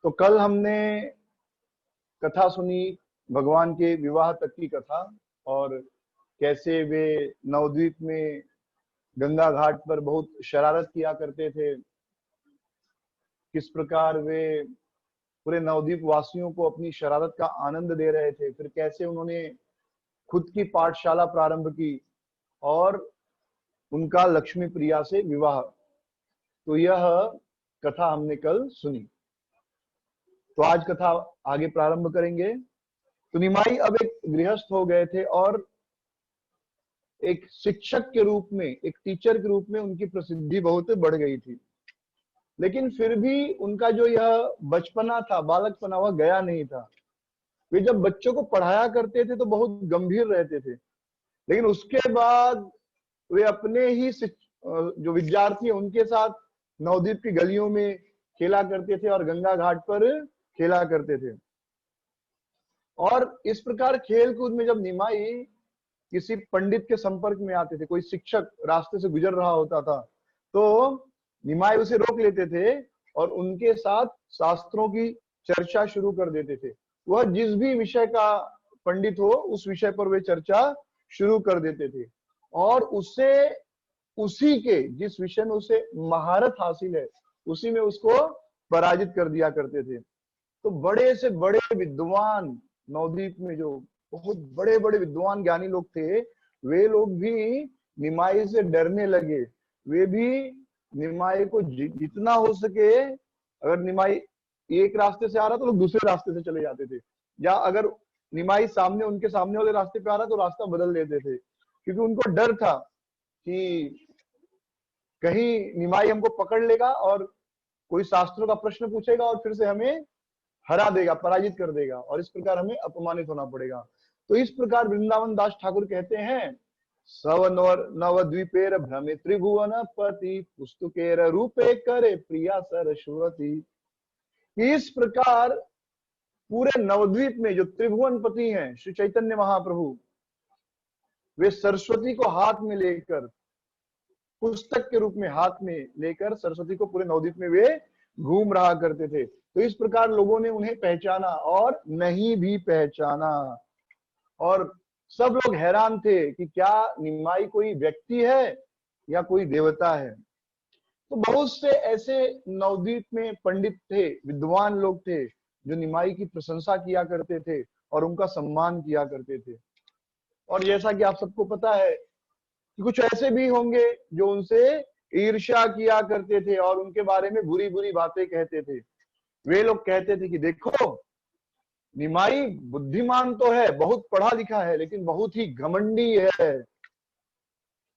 तो कल हमने कथा सुनी भगवान के विवाह तक की कथा, और कैसे वे नवद्वीप में गंगा घाट पर बहुत शरारत किया करते थे, किस प्रकार वे पूरे नवद्वीप वासियों को अपनी शरारत का आनंद दे रहे थे, फिर कैसे उन्होंने खुद की पाठशाला प्रारंभ की और उनका लक्ष्मी प्रिया से विवाह। तो यह कथा हमने कल सुनी। तो आज कथा आगे प्रारंभ करेंगे। तो निमाई अब एक गृहस्थ हो गए थे और एक शिक्षक के रूप में, एक टीचर के रूप में उनकी प्रसिद्धि बहुत बढ़ गई थी। लेकिन फिर भी उनका जो यह बचपना था, बालकपना, वह गया नहीं था। वे जब बच्चों को पढ़ाया करते थे तो बहुत गंभीर रहते थे, लेकिन उसके बाद वे अपने ही जो विद्यार्थी हैं उनके साथ नवद्वीप की गलियों में खेला करते थे और गंगा घाट पर खेला करते थे। और इस प्रकार खेल कूद में जब निमाई किसी पंडित के संपर्क में आते थे, कोई शिक्षक रास्ते से गुजर रहा होता था, तो निमाई उसे रोक लेते थे और उनके साथ शास्त्रों की चर्चा शुरू कर देते थे। वह जिस भी विषय का पंडित हो, उस विषय पर वे चर्चा शुरू कर देते थे और उससे उसी के जिस विषय में उसे महारत हासिल है, उसी में उसको पराजित कर दिया करते थे। तो बड़े से बड़े विद्वान नवद्वीप में, जो बहुत बड़े बड़े विद्वान ज्ञानी लोग थे, वे लोग भी निमाई से डरने लगे। वे भी निमाई को जितना हो सके, अगर निमाई एक रास्ते से आ रहा तो लोग दूसरे रास्ते से चले जाते थे, या अगर निमाई सामने उनके सामने वाले रास्ते पे आ रहा तो रास्ता बदल देते थे, क्योंकि उनको डर था कि कहीं निमाई हमको पकड़ लेगा और कोई शास्त्रों का प्रश्न पूछेगा और फिर से हमें हरा देगा, पराजित कर देगा, और इस प्रकार हमें अपमानित होना पड़ेगा। तो इस प्रकार वृंदावन दास ठाकुर कहते हैं, सव नवद्वीपेर भ्रमे त्रिभुवन पति पुस्तकेर रूपे करे प्रिया सरस्वती। इस प्रकार पूरे नवद्वीप में जो त्रिभुवन पति हैं श्री चैतन्य महाप्रभु, वे सरस्वती को हाथ में लेकर, पुस्तक के रूप में हाथ में लेकर सरस्वती को पूरे नवद्वीप में वे घूम रहा करते थे। तो इस प्रकार लोगों ने उन्हें पहचाना और नहीं भी पहचाना, और सब लोग हैरान थे कि क्या निमाई कोई व्यक्ति है या कोई देवता है। तो बहुत से ऐसे नवद्वीप में पंडित थे, विद्वान लोग थे, जो निमाई की प्रशंसा किया करते थे और उनका सम्मान किया करते थे। और जैसा कि आप सबको पता है कि कुछ ऐसे भी होंगे जो उनसे ईर्ष्या किया करते थे और उनके बारे में बुरी बुरी बातें कहते थे। वे लोग कहते थे कि देखो, निमाई बुद्धिमान तो है, बहुत पढ़ा लिखा है, लेकिन बहुत ही घमंडी है,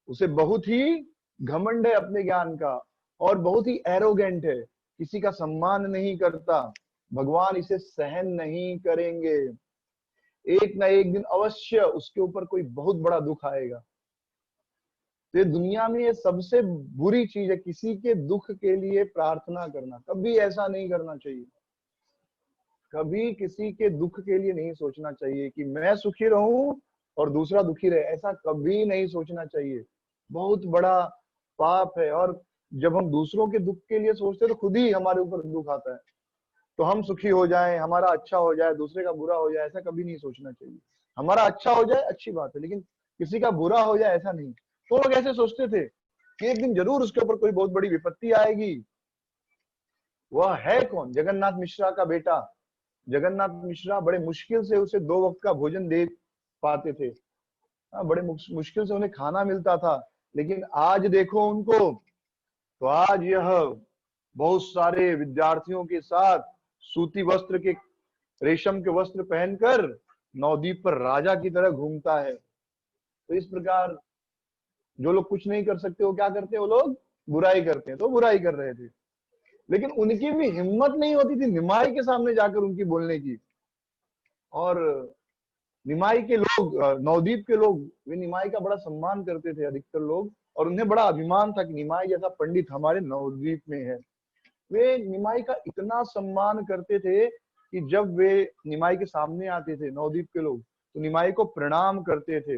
उसे बहुत ही घमंड है अपने ज्ञान का, और बहुत ही एरोगेंट है, किसी का सम्मान नहीं करता, भगवान इसे सहन नहीं करेंगे, एक ना एक दिन अवश्य उसके ऊपर कोई बहुत बड़ा दुख आएगा। तो ये दुनिया में ये सबसे बुरी चीज है, किसी के दुख के लिए प्रार्थना करना। कभी ऐसा नहीं करना चाहिए, कभी किसी के दुख के लिए नहीं सोचना चाहिए कि मैं सुखी रहूं और दूसरा दुखी रहे, ऐसा कभी नहीं सोचना चाहिए। बहुत बड़ा पाप है। और जब हम दूसरों के दुख के लिए सोचते हैं तो खुद ही हमारे ऊपर दुख आता है। तो हम सुखी हो जाएं, हमारा अच्छा हो जाए, दूसरे का बुरा हो जाए, ऐसा कभी नहीं सोचना चाहिए। हमारा अच्छा हो जाए अच्छी बात है, लेकिन किसी का बुरा हो जाए ऐसा नहीं। तो लोग ऐसे सोचते थे कि एक दिन जरूर उसके ऊपर कोई बहुत बड़ी विपत्ति आएगी। वह है कौन? जगन्नाथ मिश्रा का बेटा। जगन्नाथ मिश्रा बड़े मुश्किल से उसे 2 वक्त का भोजन दे पाते थे, बड़े मुश्किल से उन्हें खाना मिलता था। लेकिन आज देखो उनको, तो आज यह बहुत सारे विद्यार्थियों के साथ सूती वस्त्र के, रेशम के वस्त्र पहनकर नवद्वीप पर राजा की तरह घूमता है। तो इस प्रकार जो लोग कुछ नहीं कर सकते वो क्या करते हैं? वो लोग बुराई करते हैं। तो बुराई कर रहे थे, लेकिन उनकी भी हिम्मत नहीं होती थी निमाई के सामने जाकर उनकी बोलने की। और निमाई के लोग, नवद्वीप के लोग, वे निमाई का बड़ा सम्मान करते थे अधिकतर लोग, और उन्हें बड़ा अभिमान था कि निमाई जैसा पंडित हमारे नवद्वीप में है। वे निमाई का इतना सम्मान करते थे कि जब वे निमाई के सामने आते थे नवद्वीप के लोग, तो निमाई को प्रणाम करते थे,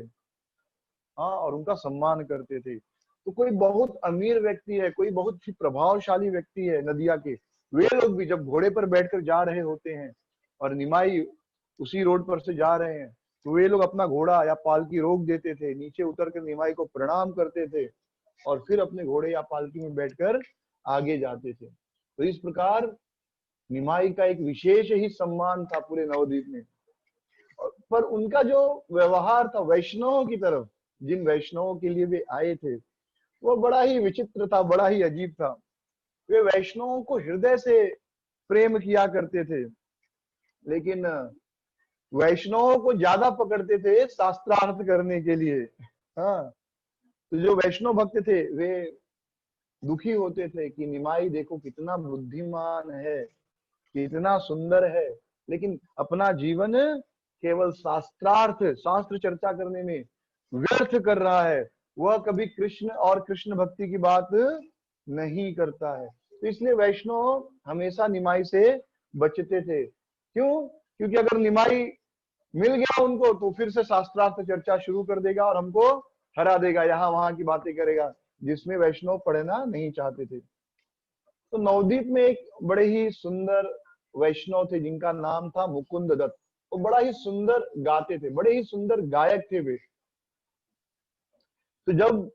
हाँ, और उनका सम्मान करते थे। तो कोई बहुत अमीर व्यक्ति है, कोई बहुत ही प्रभावशाली व्यक्ति है नदिया के, वे लोग भी जब घोड़े पर बैठकर जा रहे होते हैं और निमाई उसी रोड पर से जा रहे हैं, तो वे लोग अपना घोड़ा या पालकी रोक देते थे, नीचे उतर कर निमाई को प्रणाम करते थे और फिर अपने घोड़े या पालकी में बैठकर आगे जाते थे। तो इस प्रकार निमाई का एक विशेष ही सम्मान था पूरे नवद्वीप में। पर उनका जो व्यवहार था वैष्णवों की तरफ, जिन वैष्णवों के लिए वे आए थे, वो बड़ा ही विचित्र था, बड़ा ही अजीब था। वे वैष्णवों को हृदय से प्रेम किया करते थे, लेकिन वैष्णवों को ज्यादा पकड़ते थे शास्त्रार्थ करने के लिए। हाँ, तो जो वैष्णव भक्त थे वे दुखी होते थे कि निमाई देखो कितना बुद्धिमान है, कितना सुंदर है, लेकिन अपना जीवन केवल शास्त्रार्थ, शास्त्र चर्चा करने में व्यर्थ कर रहा है। वह कभी कृष्ण और कृष्ण भक्ति की बात नहीं करता है। तो इसलिए वैष्णव हमेशा निमाई से बचते थे। क्यों? क्योंकि अगर निमाई मिल गया उनको तो फिर से शास्त्रार्थ चर्चा शुरू कर देगा और हमको हरा देगा, यहाँ वहां की बातें करेगा, जिसमें वैष्णव पढ़ना नहीं चाहते थे। तो नवद्वीप में एक बड़े ही सुंदर वैष्णव थे जिनका नाम था मुकुंद दत्त। वो बड़ा ही सुंदर गाते थे, बड़े ही सुंदर गायक थे वे। तो जब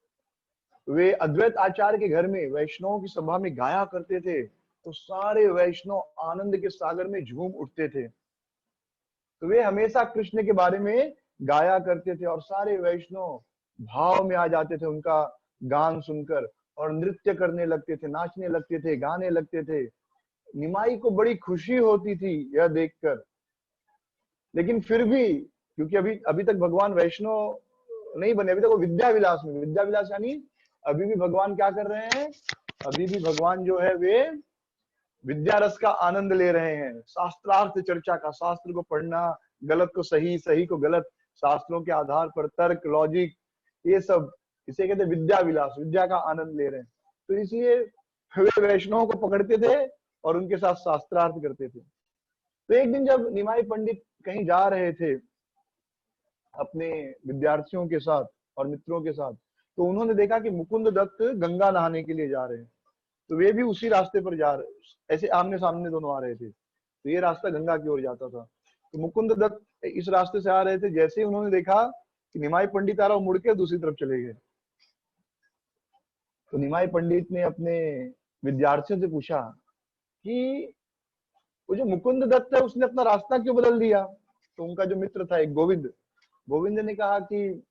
वे अद्वैत आचार्य के घर में वैष्णवों की सभा में गाया करते थे, तो सारे वैष्णव आनंद के सागर में झूम उठते थे। तो वे हमेशा कृष्ण के बारे में गाया करते थे और सारे वैष्णव भाव में आ जाते थे उनका गान सुनकर, और नृत्य करने लगते थे, नाचने लगते थे, गाने लगते थे। निमाई को बड़ी खुशी होती थी यह देखकर। लेकिन फिर भी, क्योंकि अभी अभी तक भगवान वैष्णव नहीं बने, अभी तक वो विद्या विलास में, विद्या विलास यानी अभी भी भगवान क्या कर रहे हैं, अभी भी भगवान जो है वे विद्या रस का आनंद ले रहे हैं, शास्त्रार्थ चर्चा का, शास्त्र को पढ़ना, गलत को सही, सही को गलत, शास्त्रों के आधार पर तर्क, लॉजिक, ये सब, इसे कहते हैं विद्या विलास, विद्या का आनंद ले रहे हैं। तो इसलिए वे वैष्णवों को पकड़ते थे और उनके साथ शास्त्रार्थ करते थे। तो एक दिन जब निमाई पंडित कहीं जा रहे थे अपने विद्यार्थियों के साथ और मित्रों के साथ, तो उन्होंने देखा कि मुकुंद दत्त गंगा नहाने के लिए जा रहे हैं। तो वे भी उसी रास्ते पर जा रहे, ऐसे आमने सामने दोनों आ रहे थे। तो ये रास्ता गंगा की ओर जाता था। तो मुकुंद दत्त इस रास्ते से आ रहे थे, जैसे ही उन्होंने देखा कि निमाई पंडित आ रहा, मुड़ के दूसरी तरफ चले गए। तो निमाई पंडित ने अपने विद्यार्थियों से पूछा कि वो जो मुकुंद दत्त है उसने अपना रास्ता क्यों बदल दिया। तो उनका जो मित्र था एक गोविंद, गोविंद ने कहा कि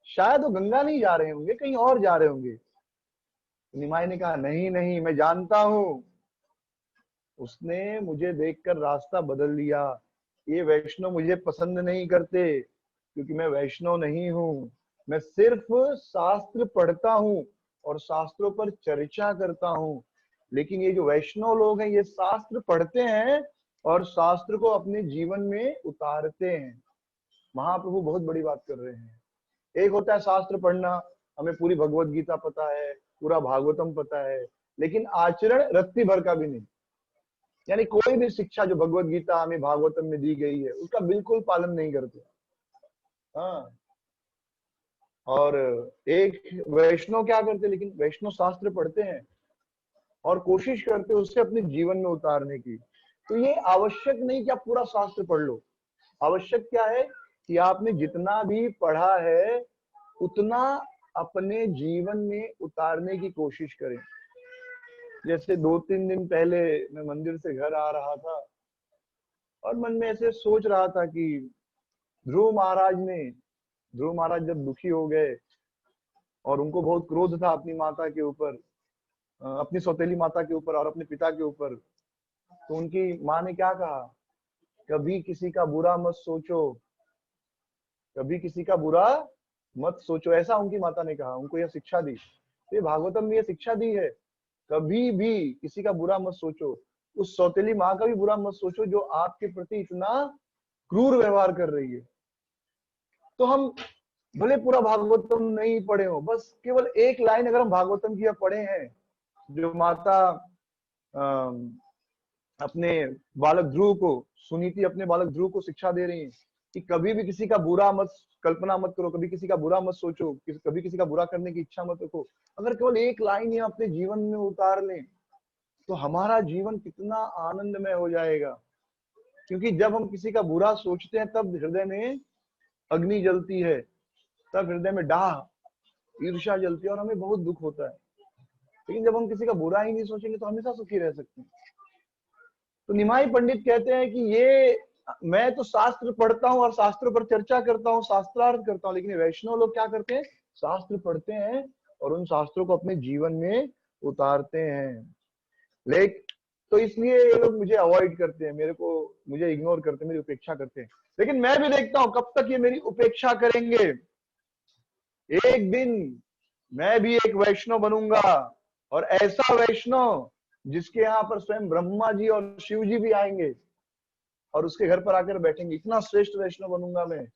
शायद वो गंगा नहीं जा रहे होंगे, कहीं और जा रहे होंगे। निमाई ने कहा नहीं नहीं, मैं जानता हूं, उसने मुझे देखकर रास्ता बदल दिया। ये वैष्णव मुझे पसंद नहीं करते, क्योंकि मैं वैष्णव नहीं हूँ। मैं सिर्फ शास्त्र पढ़ता हूँ और शास्त्रों पर चर्चा करता हूँ। लेकिन ये जो वैष्णव लोग हैं, ये शास्त्र पढ़ते हैं और शास्त्र को अपने जीवन में उतारते हैं। महाप्रभु बहुत बड़ी बात कर रहे हैं। एक होता है शास्त्र पढ़ना, हमें पूरी भगवत गीता पता है, पूरा भागवतम पता है, लेकिन आचरण रत्ती भर का भी नहीं। यानी कोई भी शिक्षा जो भगवत गीता हमें भागवतम में दी गई है उसका बिल्कुल पालन नहीं करते। हाँ, और एक वैष्णव क्या करते, लेकिन वैष्णव शास्त्र पढ़ते हैं और कोशिश करते उससे अपने जीवन में उतारने की। तो ये आवश्यक नहीं कि आप पूरा शास्त्र पढ़ लो, आवश्यक क्या है कि आपने जितना भी पढ़ा है उतना अपने जीवन में उतारने की कोशिश करें। जैसे 2-3 दिन पहले मैं मंदिर से घर आ रहा था और मन में ऐसे सोच रहा था कि ध्रुव महाराज जब दुखी हो गए और उनको बहुत क्रोध था अपनी माता के ऊपर, अपनी सौतेली माता के ऊपर और अपने पिता के ऊपर, तो उनकी माँ ने क्या कहा, कभी किसी का बुरा मत सोचो, कभी किसी का बुरा मत सोचो, ऐसा उनकी माता ने कहा, उनको यह शिक्षा दी। ये भागवतम में यह शिक्षा दी है, कभी भी किसी का बुरा मत सोचो। उस सौतेली माँ का भी बुरा मत सोचो जो आपके प्रति इतना क्रूर व्यवहार कर रही है। तो हम भले पूरा भागवतम नहीं पढ़े हो, बस केवल एक लाइन अगर हम भागवतम की पढ़े हैं, जो माता अपने बालक ध्रुव को, सुनीति अपने बालक ध्रुव को शिक्षा दे रही है कि कभी भी किसी का बुरा मत कल्पना मत करो, कभी किसी का बुरा मत सोचो, कभी किसी का बुरा करने की इच्छा मत रखो। अगर केवल एक लाइन ही अपने जीवन में उतार लें तो हमारा जीवन कितना आनंदमय हो जाएगा। क्योंकि जब हम किसी का बुरा सोचते हैं तब हृदय में अग्नि जलती है, तब हृदय में डाह ईर्ष्या जलती है और हमें बहुत दुख होता है। लेकिन जब हम किसी का बुरा ही नहीं सोचेंगे तो हमेशा सुखी रह सकते हैं। तो निमाई पंडित कहते हैं कि ये मैं तो शास्त्र पढ़ता हूँ और शास्त्र पर चर्चा करता हूँ, शास्त्रार्थ करता हूँ, लेकिन वैष्णव लोग क्या करते हैं, शास्त्र पढ़ते हैं और उन शास्त्रों को अपने जीवन में उतारते हैं। लेकिन तो इसलिए ये लोग मुझे अवॉइड करते हैं, मुझे इग्नोर करते हैं, मेरी उपेक्षा करते हैं। लेकिन मैं भी देखता हूं कब तक ये मेरी उपेक्षा करेंगे। एक दिन मैं भी एक वैष्णव बनूंगा, और ऐसा वैष्णव जिसके यहाँ पर स्वयं ब्रह्मा जी और शिव जी भी आएंगे और उसके घर पर आकर बैठेंगे। इतना श्रेष्ठ वैष्णव बनूंगा मैं।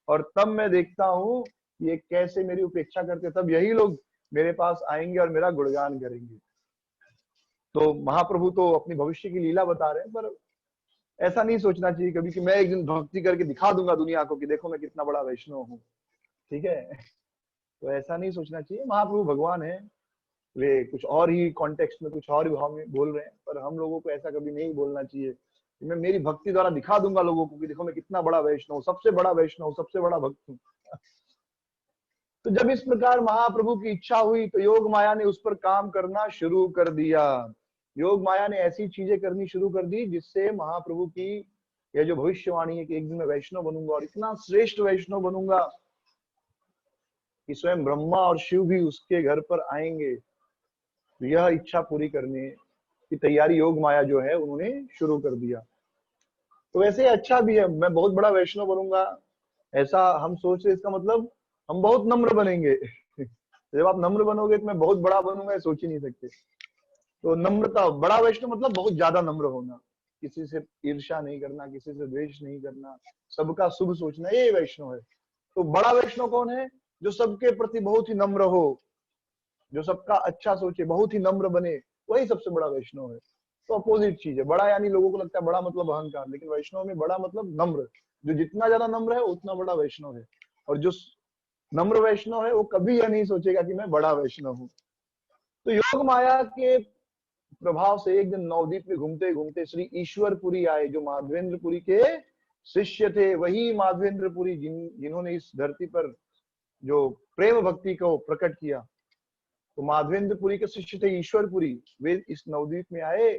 और तब मैं देखता हूँ ये कैसे मेरी उपेक्षा करते, तब यही लोग मेरे पास आएंगे और मेरा गुणगान करेंगे। तो महाप्रभु तो अपनी भविष्य की लीला बता रहे हैं, पर ऐसा नहीं सोचना चाहिए कभी कि मैं एक दिन भक्ति करके दिखा दूंगा दुनिया को कि देखो मैं कितना बड़ा वैष्णव हूँ। ठीक है, तो ऐसा नहीं सोचना चाहिए। महाप्रभु भगवान है, वे कुछ और ही कॉन्टेक्स्ट में कुछ और ही भाव में बोल रहे हैं, पर हम लोगों को ऐसा कभी नहीं बोलना चाहिए कि मैं मेरी भक्ति द्वारा दिखा दूंगा लोगों को कि देखो मैं कितना बड़ा वैष्णव, सबसे बड़ा वैष्णव, सबसे बड़ा भक्त हूँ। तो जब इस प्रकार महाप्रभु की इच्छा हुई तो योग माया ने उस पर काम करना शुरू कर दिया। योग माया ने ऐसी चीजें करनी शुरू कर दी जिससे महाप्रभु की यह जो भविष्यवाणी है कि एक दिन मैं वैष्णव बनूंगा और इतना श्रेष्ठ वैष्णव बनूंगा कि स्वयं ब्रह्मा और शिव भी उसके घर पर आएंगे, तो यह इच्छा पूरी करने की तैयारी योग माया जो है उन्होंने शुरू कर दिया। तो वैसे अच्छा भी है, मैं बहुत बड़ा वैष्णव बनूंगा ऐसा हम सोच रहे, इसका मतलब हम बहुत नम्र बनेंगे। जब आप नम्र बनोगे तो मैं बहुत बड़ा बनूंगा सोच ही नहीं सकते। तो नम्रता, बड़ा वैष्णव मतलब बहुत ज्यादा नम्र होना, किसी से ईर्ष्या नहीं करना, किसी से द्वेष नहीं करना, सबका शुभ सोचना, ये वैष्णव है। तो बड़ा वैष्णव कौन है, जो सबके प्रति बहुत ही नम्र हो, जो सबका अच्छा सोचे, बहुत ही नम्र बने, वही सबसे बड़ा वैष्णव है। तो अपोजिट चीज है बड़ा, यानी लोगों को लगता है बड़ा मतलब अहंकार, लेकिन वैष्णव में बड़ा मतलब नम्र। जो जितना ज्यादा नम्र है उतना बड़ा वैष्णव है। और जो नम्र वैष्णव है वो कभी यह नहीं सोचेगा कि मैं बड़ा वैष्णव हूँ। तो योग माया के प्रभाव से एक दिन नवदीप में घूमते घूमते श्री ईश्वरपुरी आए, जो माधवेंद्रपुरी के शिष्य थे। वही माधवेंद्रपुरी जिन्होंने इस धरती पर जो प्रेम भक्ति को प्रकट किया। तो माधवेंद्रपुरी के शिष्य थे ईश्वरपुरी, वे इस नवदीप में आए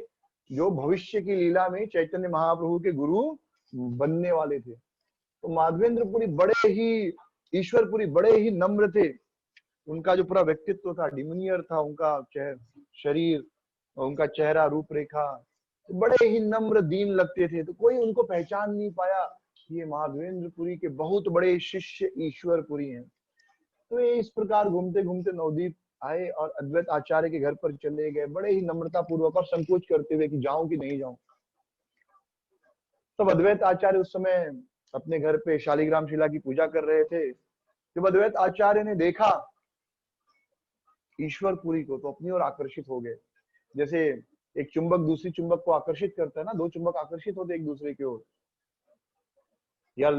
जो भविष्य की लीला में चैतन्य महाप्रभु के गुरु बनने वाले थे। तो माधवेंद्रपुरी बड़े ही, ईश्वरपुरी बड़े ही नम्र थे। उनका जो पूरा व्यक्तित्व था, डिमोनियर था उनका शरीर, उनका चेहरा, रूपरेखा, तो बड़े ही नम्र दीन लगते थे। तो कोई उनको पहचान नहीं पाया ये माधवेंद्रपुरी के बहुत बड़े शिष्य ईश्वरपुरी हैं। तो ये इस प्रकार घूमते घूमते नवदीप आए और अद्वैत आचार्य के घर पर चले गए, बड़े ही नम्रता पूर्वक और संकोच करते हुए कि जाऊं कि नहीं जाऊं। तब अद्वैत आचार्य उस समय अपने घर पे शालिग्राम शिला की पूजा कर रहे थे। जब अद्वैत आचार्य ने देखा ईश्वरपुरी को तो अपनी ओर आकर्षित हो गए। जैसे एक चुंबक दूसरी चुंबक को आकर्षित करता है ना, दो चुंबक आकर्षित होते एक दूसरे की ओर, या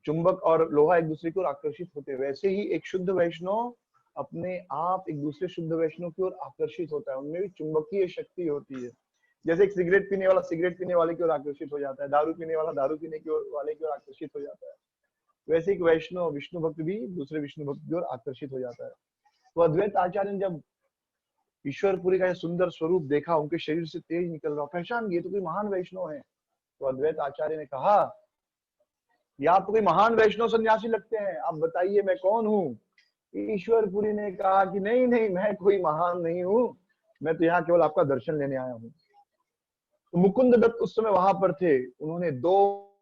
चुंबक और लोहा एक दूसरे की ओर आकर्षित होते, वैसे ही एक शुद्ध वैष्णव अपने आप एक दूसरे शुद्ध वैष्णव की ओर आकर्षित होता है। उनमें भी चुंबकीय शक्ति होती है। जैसे एक सिगरेट पीने वाला सिगरेट पीने वाले की ओर आकर्षित हो जाता है, दारू पीने वाला दारू पीने की ओर वाले की ओर आकर्षित हो जाता है, वैसे एक वैष्णव विष्णु भक्त भी दूसरे विष्णु भक्त की ओर आकर्षित हो जाता है। तो अद्वैत आचार्य ने जब ईश्वरपुरी का सुंदर स्वरूप देखा, उनके शरीर से तेज निकल रहा, पहचान गए तो कोई महान वैष्णव है। तो अद्वैत आचार्य ने कहा, ये आप तो कोई महान वैष्णव सन्यासी लगते हैं, आप बताइए मैं कौन हूँ। ईश्वरपुरी ने कहा कि नहीं नहीं, मैं कोई महान नहीं हूँ, मैं तो यहाँ केवल आपका दर्शन लेने आया हूँ। तो मुकुंद दत्त उस समय वहां पर थे। उन्होंने दो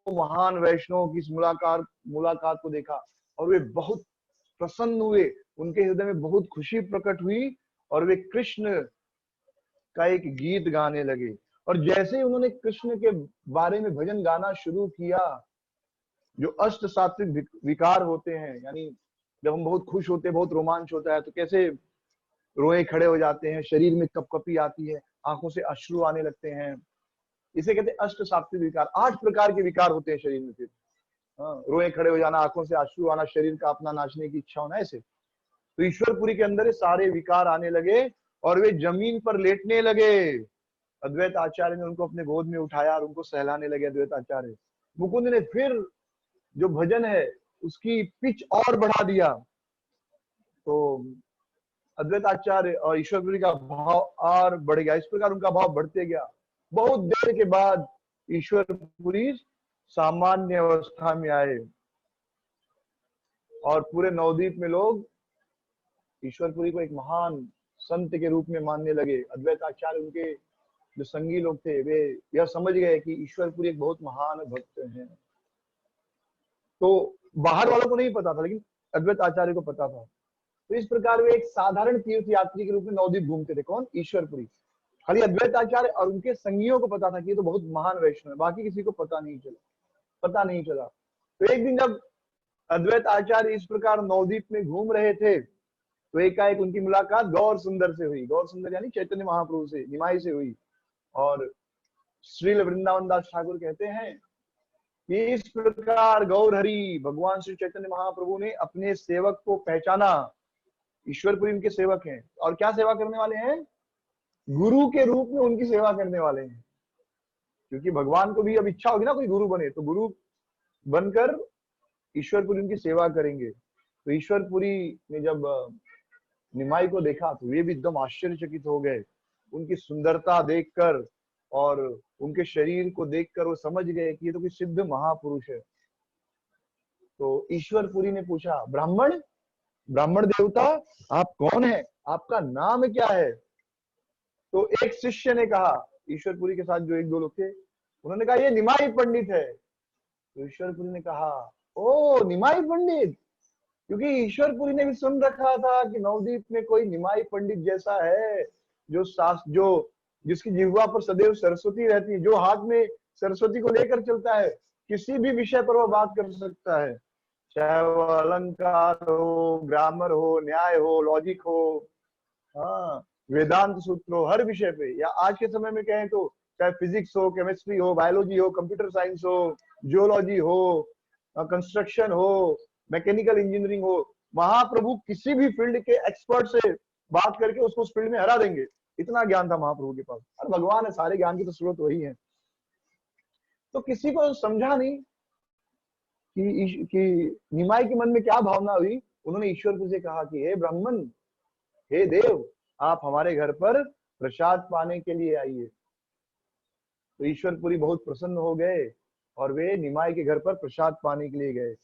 महान वैष्णवों की इस मुलाकात को देखा और वे बहुत प्रसन्न हुए, उनके हृदय में बहुत खुशी प्रकट हुई और वे कृष्ण का एक गीत गाने लगे। और जैसे ही उन्होंने कृष्ण के बारे में भजन गाना शुरू किया, जो अष्ट सात्विक विकार होते हैं, यानी जब हम बहुत खुश होते हैं, बहुत रोमांच होता है तो कैसे रोए खड़े हो जाते हैं, शरीर में कपकपी आती है, आंखों से अश्रु आने लगते हैं, इसे कहते हैं अष्ट सात्विक विकार। 8 प्रकार के विकार होते हैं शरीर में। फिर रोए खड़े हो जाना, आंखों से आंसू आना, शरीर का अपना नाचने की इच्छा होना, ऐसे। तो ईश्वरपुरी के अंदर ये सारे विकार आने लगे और वे जमीन पर लेटने लगे। अद्वैत आचार्य ने उनको अपने गोद में उठाया और उनको सहलाने लगे अद्वैत आचार्य। मुकुंद ने फिर जो भजन है उसकी पिच और बढ़ा दिया। तो अद्वैत आचार्य और ईश्वरपुरी का भाव और बढ़ गया। इस प्रकार उनका भाव बढ़ते गया। बहुत देर के बाद ईश्वरपुरी सामान्य अवस्था में आए और पूरे नवद्वीप में लोग ईश्वरपुरी को एक महान संत के रूप में मानने लगे। अद्वैत आचार्य उनके जो संगी लोग थे वे यह समझ गए कि ईश्वरपुरी एक बहुत महान भक्त हैं। तो बाहर वालों को नहीं पता था, लेकिन अद्वैत आचार्य को पता था। तो इस प्रकार वे एक साधारण तीर्थ यात्री के रूप में नवद्वीप घूमते थे। कौन? ईश्वरपुरी। खाली अद्वैत आचार्य और उनके संगियों को पता था कि ये तो बहुत महान वैष्णव है, बाकी किसी को पता नहीं चला। तो एक दिन जब अद्वैत आचार्य इस प्रकार नवद्वीप में घूम रहे थे तो एकाएक उनकी मुलाकात गौर सुंदर से हुई। गौर सुंदर यानी चैतन्य महाप्रभु से, निमाई से हुई। और श्रील वृंदावन दास ठाकुर कहते हैं कि इस प्रकार गौर हरि भगवान श्री चैतन्य महाप्रभु ने अपने सेवक को पहचाना। ईश्वरपुरी उनके सेवक हैं और क्या सेवा करने वाले हैं? गुरु के रूप में उनकी सेवा करने वाले हैं। क्योंकि भगवान को भी अब इच्छा होगी ना कोई गुरु बने, तो गुरु बनकर ईश्वरपुरी उनकी सेवा करेंगे। तो ईश्वरपुरी ने जब निमाई को देखा तो वे भी एकदम आश्चर्यचकित हो गए। उनकी सुंदरता देखकर और उनके शरीर को देखकर वो समझ गए कि ये तो कोई सिद्ध महापुरुष है। तो ईश्वरपुरी ने पूछा, ब्राह्मण देवता आप कौन है? आपका नाम क्या है? तो एक शिष्य ने कहा, ईश्वरपुरी के साथ जो एक दो लोग थे उन्होंने कहा ये निमाई पंडित है। तो ईश्वरपुरी ने कहा ओ निमाई पंडित, क्योंकि ईश्वरपुरी ने भी सुन रखा था कि नवद्वीप में कोई निमाई पंडित जैसा है जो जिसकी जिह्वा पर सदैव सरस्वती रहती है, जो हाथ में सरस्वती को लेकर चलता है, किसी भी विषय पर वह बात कर सकता है, चाहे वो अलंकार हो, ग्रामर हो, न्याय हो, लॉजिक हो, हाँ, वेदांत सूत्र हो, हर विषय पे। या आज के समय में कहें तो चाहे फिजिक्स हो, केमिस्ट्री हो, बायोलॉजी हो, कंप्यूटर साइंस हो, जियोलॉजी हो, कंस्ट्रक्शन हो, मैकेनिकल इंजीनियरिंग हो, महाप्रभु किसी भी फील्ड के एक्सपर्ट से बात करके उसको उस फील्ड में हरा देंगे। इतना ज्ञान था महाप्रभु के पास। और भगवान है, सारे ज्ञान की तो स्रोत वही है। तो किसी को समझा नहीं कि निमाई के मन में क्या भावना हुई। उन्होंने ईश्वरपुरी से कहा कि हे ब्राह्मण, हे देव, आप हमारे घर पर प्रसाद पाने के लिए आइए। तो ईश्वरपुरी बहुत प्रसन्न हो गए और वे निमाई के घर पर प्रसाद पाने के लिए गए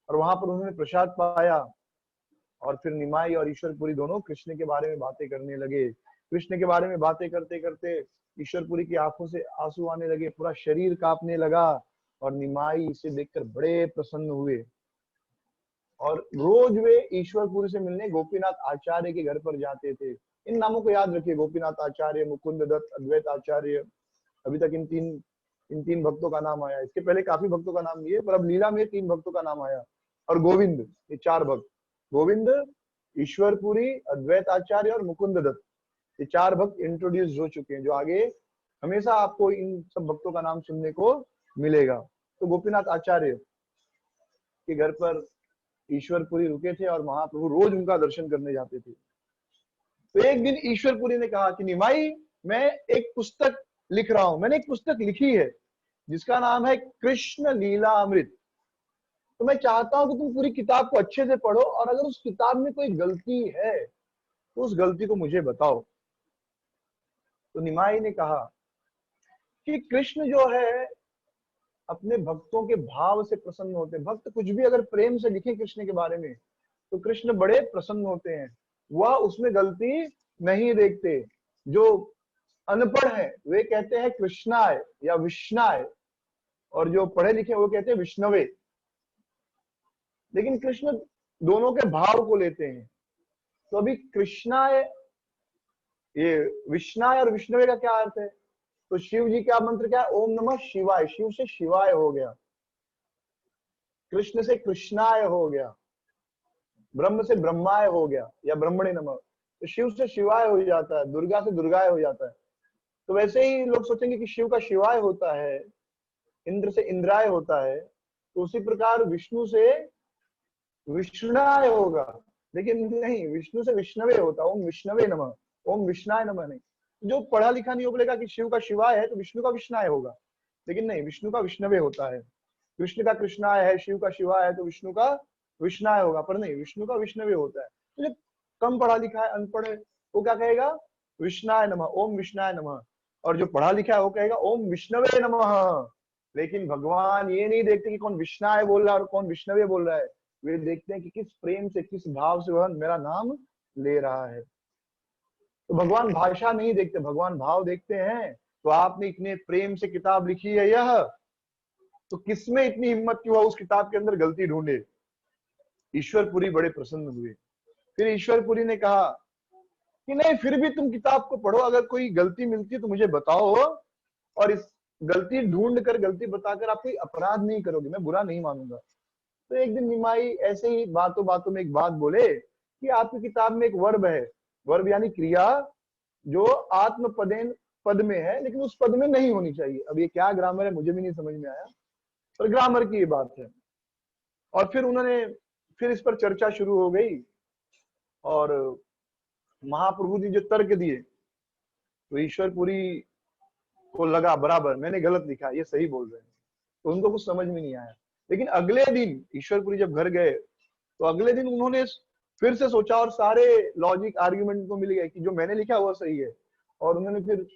और वहां पर उन्होंने प्रसाद पाया। और फिर निमाई और ईश्वरपुरी दोनों कृष्ण के बारे में बातें करने लगे। कृष्ण के बारे में बातें करते करते ईश्वरपुरी की आंखों से आंसू आने लगे, पूरा शरीर कांपने लगा और निमाई इसे देखकर बड़े प्रसन्न हुए। और रोज वे ईश्वरपुरी से मिलने गोपीनाथ आचार्य के घर पर जाते थे। इन नामों को याद रखिए, गोपीनाथ आचार्य, मुकुंद दत्त, अद्वैत आचार्य। अभी तक इन तीन भक्तों का नाम आया। इसके पहले काफी भक्तों का नाम लिए, पर अब लीला में 3 भक्तों का नाम आया। और गोविंद, ये 4 भक्त, गोविंद, ईश्वरपुरी, अद्वैत आचार्य और मुकुंद दत्त, ये 4 भक्त इंट्रोड्यूस हो चुके हैं, जो आगे हमेशा आपको इन सब भक्तों का नाम सुनने को मिलेगा। तो गोपीनाथ आचार्य के घर पर ईश्वरपुरी रुके थे और महाप्रभु रोज उनका दर्शन करने जाते थे। तो एक दिन ईश्वरपुरी ने कहा कि निमाई, मैं एक पुस्तक लिख रहा हूं, मैंने एक पुस्तक लिखी है जिसका नाम है कृष्ण लीला अमृत। तो मैं चाहता हूं कि तुम पूरी किताब को अच्छे से पढ़ो और अगर उस किताब में कोई गलती है तो उस गलती को मुझे बताओ। तो निमाई ने कहा कि कृष्ण जो है अपने भक्तों के भाव से प्रसन्न होते हैं। भक्त कुछ भी अगर प्रेम से लिखे कृष्ण के बारे में तो कृष्ण बड़े प्रसन्न होते हैं, वह उसमें गलती नहीं देखते। जो अनपढ़ है वे कहते हैं कृष्णाय या विष्णाय, और जो पढ़े लिखे वो कहते हैं विष्णवे। लेकिन कृष्ण दोनों के भाव को लेते हैं। तो अभी कृष्णाय, ये विष्णाय और विष्णवे का क्या अर्थ है? तो शिव जी का मंत्र क्या है? ओम नमः शिवाय। शिव से शिवाय हो गया, कृष्ण से कृष्णाय हो गया, ब्रह्म से ब्रह्माय हो गया या ब्रह्मणे नमः। तो शिव से शिवाय हो जाता है, दुर्गा से दुर्गाय हो जाता है। तो वैसे ही लोग सोचेंगे कि शिव का शिवाय होता है, इंद्र से इंद्राय होता है, तो उसी प्रकार विष्णु से विष्णाय होगा। लेकिन नहीं, विष्णु से विष्णवे होता। ओम विष्णवे नमः, ओम विष्णाय नमः नहीं। जो पढ़ा लिखा नहीं हो बोलेगा कि शिव का शिवाय है तो विष्णु का विष्णाय होगा, लेकिन नहीं, विष्णु का विष्णवे होता है। कृष्ण का कृष्णाय है, शिव का शिवाय है तो विष्णु का विष्णाय होगा, पर नहीं, विष्णु का विष्णवे होता है। तो जो कम पढ़ा लिखा है, अनपढ़ है, वो क्या कहेगा? विष्णाय नमः, ओम विष्णाय नमः। और जो पढ़ा लिखा है वो कहेगा ओम विष्णवे नमः। लेकिन भगवान ये नहीं देखते कि कौन विष्णाय बोल रहा है और कौन विष्णवे बोल रहा है, वे देखते हैं कि किस प्रेम से, किस भाव से वह मेरा नाम ले रहा है। तो भगवान भाषा नहीं देखते, भगवान भाव देखते हैं। तो आपने इतने प्रेम से किताब लिखी है यह, तो किसमें इतनी हिम्मत की वह उस किताब के अंदर गलती ढूंढे। ईश्वरपुरी बड़े प्रसन्न हुए। फिर ईश्वरपुरी ने कहा कि नहीं, फिर भी तुम किताब को पढ़ो, अगर कोई गलती मिलती है तो मुझे बताओ, और इस गलती ढूंढ कर, गलती बताकर आप कोई अपराध नहीं करोगे, मैं बुरा नहीं मानूंगा। तो एक दिन निमाई ऐसे ही बातों बातों में एक बात बोले कि आपकी किताब में एक वर्ब है, वर्ब यानी क्रिया, जो आत्म पदेन पद में है, लेकिन उस पद में नहीं होनी चाहिए। अब ये क्या ग्रामर है मुझे भी नहीं समझ में आया, पर ग्रामर की ये बात है। और फिर उन्होंने, फिर इस पर चर्चा शुरू हो गई, और महाप्रभु जी जो तर्क दिए, तो ईश्वरपुरी को लगा बराबर मैंने गलत लिखा, ये सही बोल रहे हैं, तो उनको कुछ समझ में नहीं आया। लेकिन अगले दिन ईश्वरपुरी जब घर गए, तो अगले दिन उन्होंने फिर से सोचा, और सारे लॉजिक आर्ग्यूमेंट को मिल गए कि जो मैंने लिखा वो सही है। और उन्होंने फिर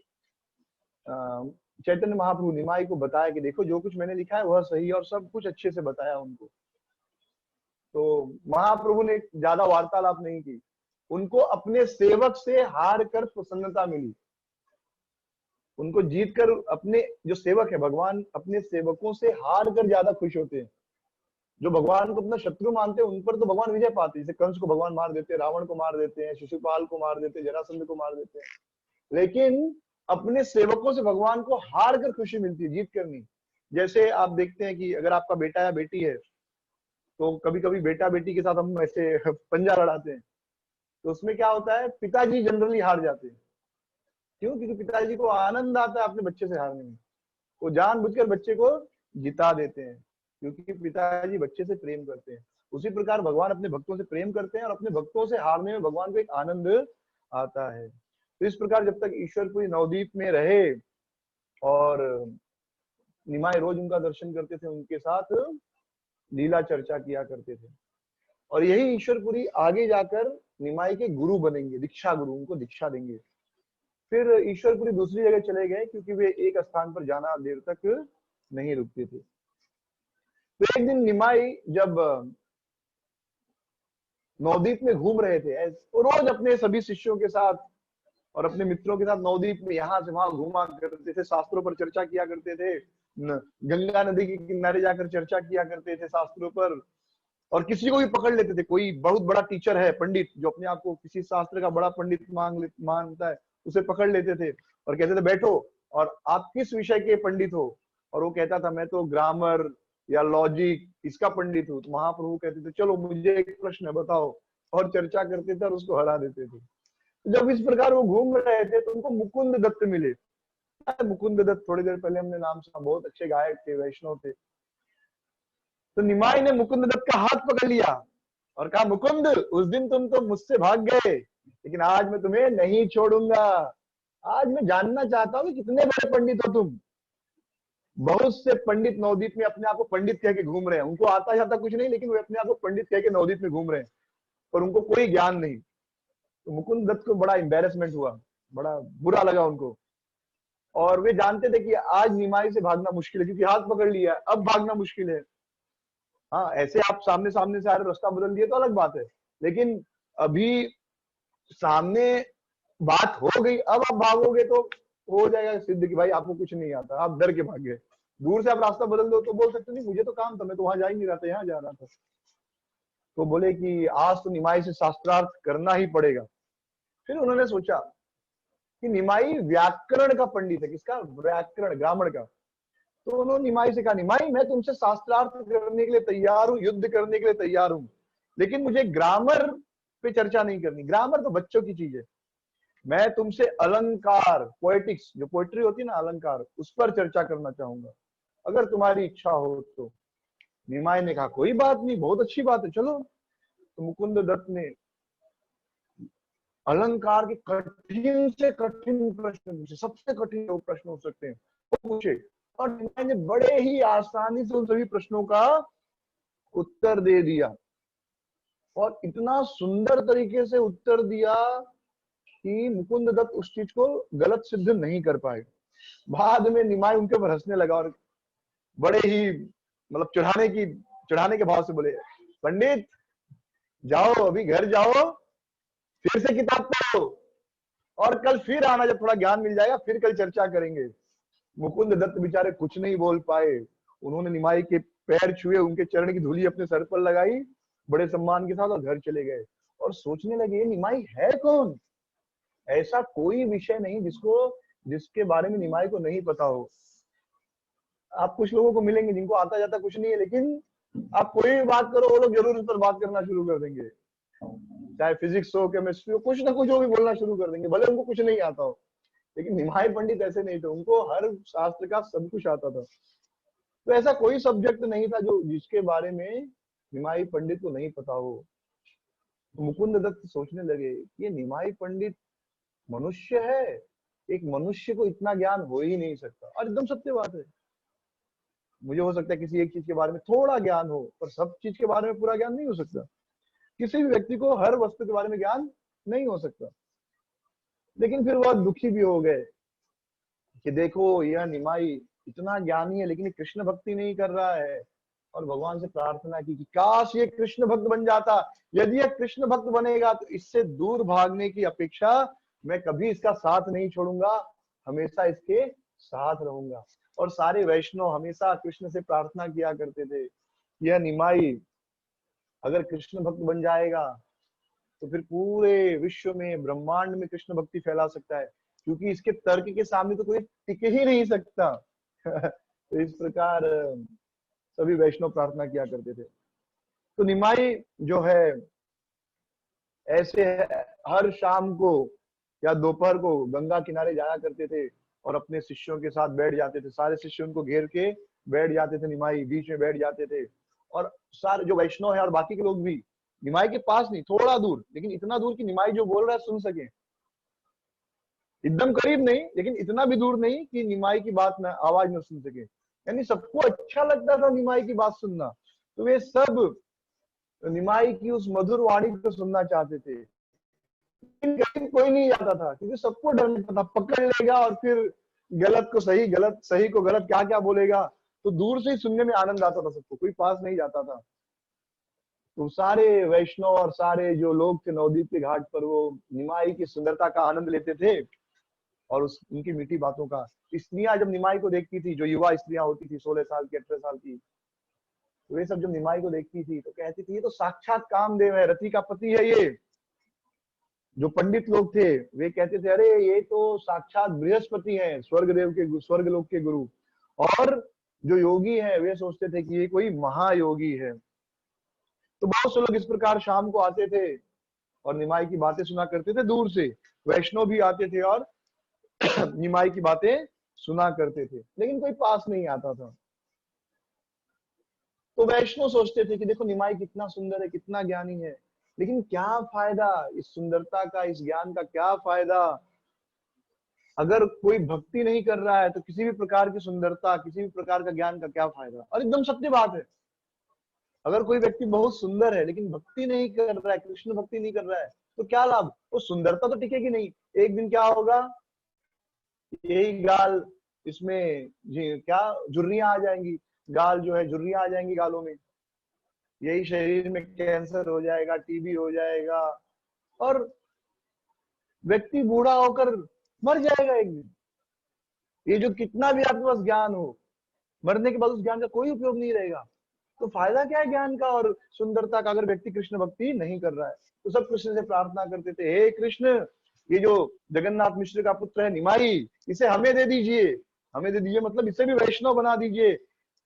चैतन्य महाप्रभु निमाई को बताया कि देखो जो कुछ मैंने लिखा है वह सही है, और सब कुछ अच्छे से बताया उनको। तो महाप्रभु ने ज्यादा वार्तालाप नहीं की, उनको अपने सेवक से हार कर प्रसन्नता मिली। उनको जीत कर, अपने जो सेवक है, भगवान अपने सेवकों से हार कर ज्यादा खुश होते हैं। जो भगवान को अपना शत्रु मानते हैं उन पर तो भगवान विजय पाते हैं, जैसे कंस को भगवान मार देते हैं, रावण को मार देते हैं, शिशुपाल को मार देते हैं, जरासंध को मार देते हैं। लेकिन अपने सेवकों से भगवान को हार कर खुशी मिलती है, जीत कर नहीं। जैसे आप देखते हैं कि अगर आपका बेटा या बेटी है, तो कभी कभी बेटा बेटी के साथ हम ऐसे पंजा लड़ाते हैं, तो उसमें क्या होता है, पिताजी जनरली हार जाते हैं। क्यों? क्योंकि पिताजी को आनंद आता है अपने बच्चे से हारने में, वो जानबूझकर बच्चे को जिता देते हैं, क्योंकि पिताजी बच्चे से प्रेम करते हैं। उसी प्रकार भगवान अपने भक्तों से प्रेम करते हैं, और अपने भक्तों से हारने में भगवान को एक आनंद आता है। तो इस प्रकार जब तक ईश्वरपुरी नवद्वीप में रहे, और निमाई रोज उनका दर्शन करते थे, उनके साथ लीला चर्चा किया करते थे। और यही ईश्वरपुरी आगे जाकर निमाई के गुरु बनेंगे, दीक्षा गुरु, उनको दीक्षा देंगे। फिर ईश्वरपुरी दूसरी जगह चले गए, क्योंकि वे एक स्थान पर जाना देर तक नहीं रुकते थे। तो एक दिन निमाई जब नवद्वीप में घूम रहे थे, तो रोज अपने सभी शिष्यों के साथ और अपने मित्रों के साथ नवद्वीप में यहाँ से वहां घूमा करते थे, शास्त्रों पर चर्चा किया करते थे, गंगा नदी के किनारे जाकर चर्चा किया करते थे शास्त्रों पर। और किसी को भी पकड़ लेते थे, कोई बहुत बड़ा टीचर है, पंडित, जो अपने आप को किसी शास्त्र का बड़ा पंडित मानता है, उसे पकड़ लेते थे और कहते थे बैठो, और आप किस विषय के पंडित हो? और वो कहता था मैं तो ग्रामर या लॉजिक इसका पंडित हूँ। तो महाप्रभु कहते थे चलो मुझे एक प्रश्न बताओ, और चर्चा करते थे और उसको हरा देते थे। जब इस प्रकार वो घूम रहे थे, तो उनको मुकुंद दत्त मिले। मुकुंद दत्त थोड़ी देर पहले हमने नाम सुना, बहुत अच्छे गायक थे, वैष्णव थे। तो निमाई ने मुकुंद दत्त का हाथ पकड़ लिया और कहा मुकुंद, उस दिन तुम तो मुझसे भाग गए, लेकिन आज मैं तुम्हें नहीं छोड़ूंगा। आज मैं जानना चाहता हूँ कि कितने बड़े पंडित हो तुम। बहुत से पंडित नवद्वीप में अपने आप को पंडित कह के घूम रहे हैं, उनको आता जाता कुछ नहीं, लेकिन वे अपने आप को पंडित कह के नवद्वीप में घूम रहे हैं, और उनको कोई ज्ञान नहीं। तो मुकुंद दत्त को बड़ा एम्बेरसमेंट हुआ, बड़ा बुरा लगा उनको। और वे जानते थे कि आज निमाई से भागना मुश्किल है, क्योंकि हाथ पकड़ लिया, अब भागना मुश्किल है। हाँ, ऐसे आप सामने सामने से आ रहे, रास्ता बदल दिए तो अलग बात है, लेकिन अभी सामने बात हो गई, अब आप भागोगे तो हो जाएगा सिद्ध कि भाई आपको कुछ नहीं आता, आप डर के भाग गए। दूर से आप रास्ता बदल दो तो बोल सकते नहीं मुझे तो काम था, मैं तो वहां जा ही नहीं रहा था, यहाँ जा रहा था। तो बोले कि आज तो निमाई से शास्त्रार्थ करना ही पड़ेगा। फिर उन्होंने सोचा कि निमाई व्याकरण का पंडित है। किसका? व्याकरण, ग्रामर का। तो उन्होंने निमाई से कहा निमाई मैं तुमसे शास्त्रार्थ करने के लिए तैयार हूँ, युद्ध करने के लिए तैयार हूँ, लेकिन मुझे ग्रामर पे चर्चा नहीं करनी। ग्रामर तो बच्चों की चीज है। मैं तुमसे अलंकार, पोएटिक्स, जो पोएट्री होती है ना, अलंकार, उस पर चर्चा करना चाहूंगा, अगर तुम्हारी इच्छा हो तो। निमाई ने कहा कोई बात नहीं, बहुत अच्छी बात है, चलो। तो मुकुंद दत्त ने अलंकार के कठिन से कठिन प्रश्न पूछे, सबसे कठिन जो प्रश्न हो सकते हैं वो पूछे, और निमाई ने बड़े ही आसानी से उन सभी प्रश्नों का उत्तर दे दिया, और इतना सुंदर तरीके से उत्तर दिया कि मुकुंद दत्त उस चीज को गलत सिद्ध नहीं कर पाए। बाद में निमाई उनके ऊपर हंसने लगा और बड़े ही मतलब चढ़ाने के भाव से बोले, पंडित जाओ, अभी घर जाओ, फिर से किताब पढ़ो, और कल फिर आना, जब थोड़ा ज्ञान मिल जाएगा फिर कल चर्चा करेंगे। मुकुंद दत्त बेचारे कुछ नहीं बोल पाए। उन्होंने निमाई के पैर छुए, उनके चरण की धूली अपने सर पर लगाई बड़े सम्मान के साथ, और घर चले गए। और सोचने लगे, निमाई है कौन? ऐसा कोई विषय नहीं जिसके बारे में निमाई को नहीं पता हो। आप कुछ लोगों को मिलेंगे जिनको आता जाता कुछ नहीं है, लेकिन आप कोई भी बात करो, वो लोग जरूर उस पर बात करना शुरू कर देंगे। चाहे फिजिक्स हो, केमिस्ट्री हो, कुछ ना कुछ वो भी बोलना शुरू कर देंगे, भले उनको कुछ नहीं आता हो। लेकिन निमाई पंडित ऐसे नहीं थे, उनको हर शास्त्र का सब कुछ आता था। तो ऐसा कोई सब्जेक्ट नहीं था जो जिसके बारे में निमाई पंडित को नहीं पता हो। तो मुकुंद दत्त सोचने लगे, ये निमाई पंडित मनुष्य है, एक मनुष्य को इतना ज्ञान हो ही नहीं सकता। और एकदम सत्य बात है। मुझे हो सकता है किसी एक चीज के बारे में थोड़ा ज्ञान हो, पर सब चीज के बारे में पूरा ज्ञान नहीं हो सकता। किसी भी व्यक्ति को हर वस्तु के बारे में ज्ञान नहीं हो सकता। लेकिन फिर वह दुखी भी हो गए कि देखो, यह निमाई इतना ज्ञानी है लेकिन ये कृष्ण भक्ति नहीं कर रहा है। और भगवान से प्रार्थना की कि काश ये कृष्ण भक्त बन जाता। यदि यह कृष्ण भक्त बनेगा तो इससे दूर भागने की अपेक्षा मैं कभी इसका साथ नहीं छोड़ूंगा, हमेशा इसके साथ रहूंगा। और सारे वैष्णव हमेशा कृष्ण से प्रार्थना किया करते थे, यह निमाई अगर कृष्ण भक्त बन जाएगा तो फिर पूरे विश्व में, ब्रह्मांड में कृष्ण भक्ति फैला सकता है, क्योंकि इसके तर्क के सामने तो कोई टिक ही नहीं सकता। तो इस प्रकार सभी वैष्णव प्रार्थना किया करते थे। तो निमाई जो है ऐसे हर शाम को या दोपहर को गंगा किनारे जाया करते थे और अपने शिष्यों के साथ बैठ जाते थे। सारे शिष्य उनको घेर के बैठ जाते थे, निमाई बीच में बैठ जाते थे। और सारे जो वैष्णव है और बाकी के लोग भी निमाई के पास नहीं, थोड़ा दूर, लेकिन इतना दूर कि निमाई जो बोल रहा है सुन सके। एकदम करीब नहीं, लेकिन इतना भी दूर नहीं कि निमाई की बात ना आवाज न सुन सके। यानी सबको अच्छा लगता था निमाई की बात सुनना। तो वे सब निमाई की उस मधुर वाणी को सुनना चाहते थे। लेकिन कोई नहीं जाता था, क्योंकि सबको डर लगता था पकड़ लेगा और फिर गलत को सही, गलत सही को गलत, क्या क्या बोलेगा। तो दूर से ही सुनने में आनंद आता था सबको, कोई पास नहीं जाता था। तो सारे वैष्णव और सारे जो लोग थे नवद्वीप के घाट पर, वो निमाई की सुंदरता का आनंद लेते थे और उनकी मीठी बातों का। स्त्रियां जब निमाई को देखती थी, जो युवा स्त्रियां होती थी 16 साल की, 18 साल की, तो वे सब जब निमाई को देखती थी तो कहती थी ये तो साक्षात कामदेव है, रति का पति है ये। जो पंडित लोग थे वे कहते थे, अरे ये तो साक्षात बृहस्पति हैं, स्वर्ग लोक के गुरु। और जो योगी हैं वे सोचते थे कि ये कोई महायोगी है। तो बहुत से लोग इस प्रकार शाम को आते थे और निमाई की बातें सुना करते थे दूर से। वैष्णव भी आते थे और निमाई की बातें सुना करते थे, लेकिन कोई पास नहीं आता था। तो वैष्णव सोचते थे कि देखो निमाई कितना सुंदर है, कितना ज्ञानी है, लेकिन क्या फायदा इस सुंदरता का, इस ज्ञान का क्या फायदा? अगर कोई भक्ति नहीं कर रहा है तो किसी भी प्रकार की सुंदरता, किसी भी प्रकार का ज्ञान का क्या फायदा? और एकदम सत्य बात है। अगर कोई व्यक्ति बहुत सुंदर है लेकिन भक्ति नहीं कर रहा है, कृष्ण भक्ति नहीं कर रहा है, तो क्या लाभ? वो सुंदरता तो टिकेगी नहीं। एक दिन क्या होगा, यही गाल, इसमें क्या झुर्रियां आ जाएंगी, गाल जो है झुर्रियां आ जाएंगी गालों में, यही शरीर में कैंसर हो जाएगा, टीबी हो जाएगा, और व्यक्ति बूढ़ा होकर मर जाएगा एक दिन। ये जो कितना भी आपके पास ज्ञान हो, मरने के बाद उस ज्ञान का कोई उपयोग नहीं रहेगा। तो फायदा क्या है ज्ञान का और सुंदरता का, अगर व्यक्ति कृष्ण भक्ति नहीं कर रहा है? तो सब कृष्ण से प्रार्थना करते थे, हे कृष्ण, ये जो जगन्नाथ मिश्र का पुत्र है निमाई, इसे हमें दे दीजिए। हमें दे दीजिए मतलब इसे भी वैष्णव बना दीजिए,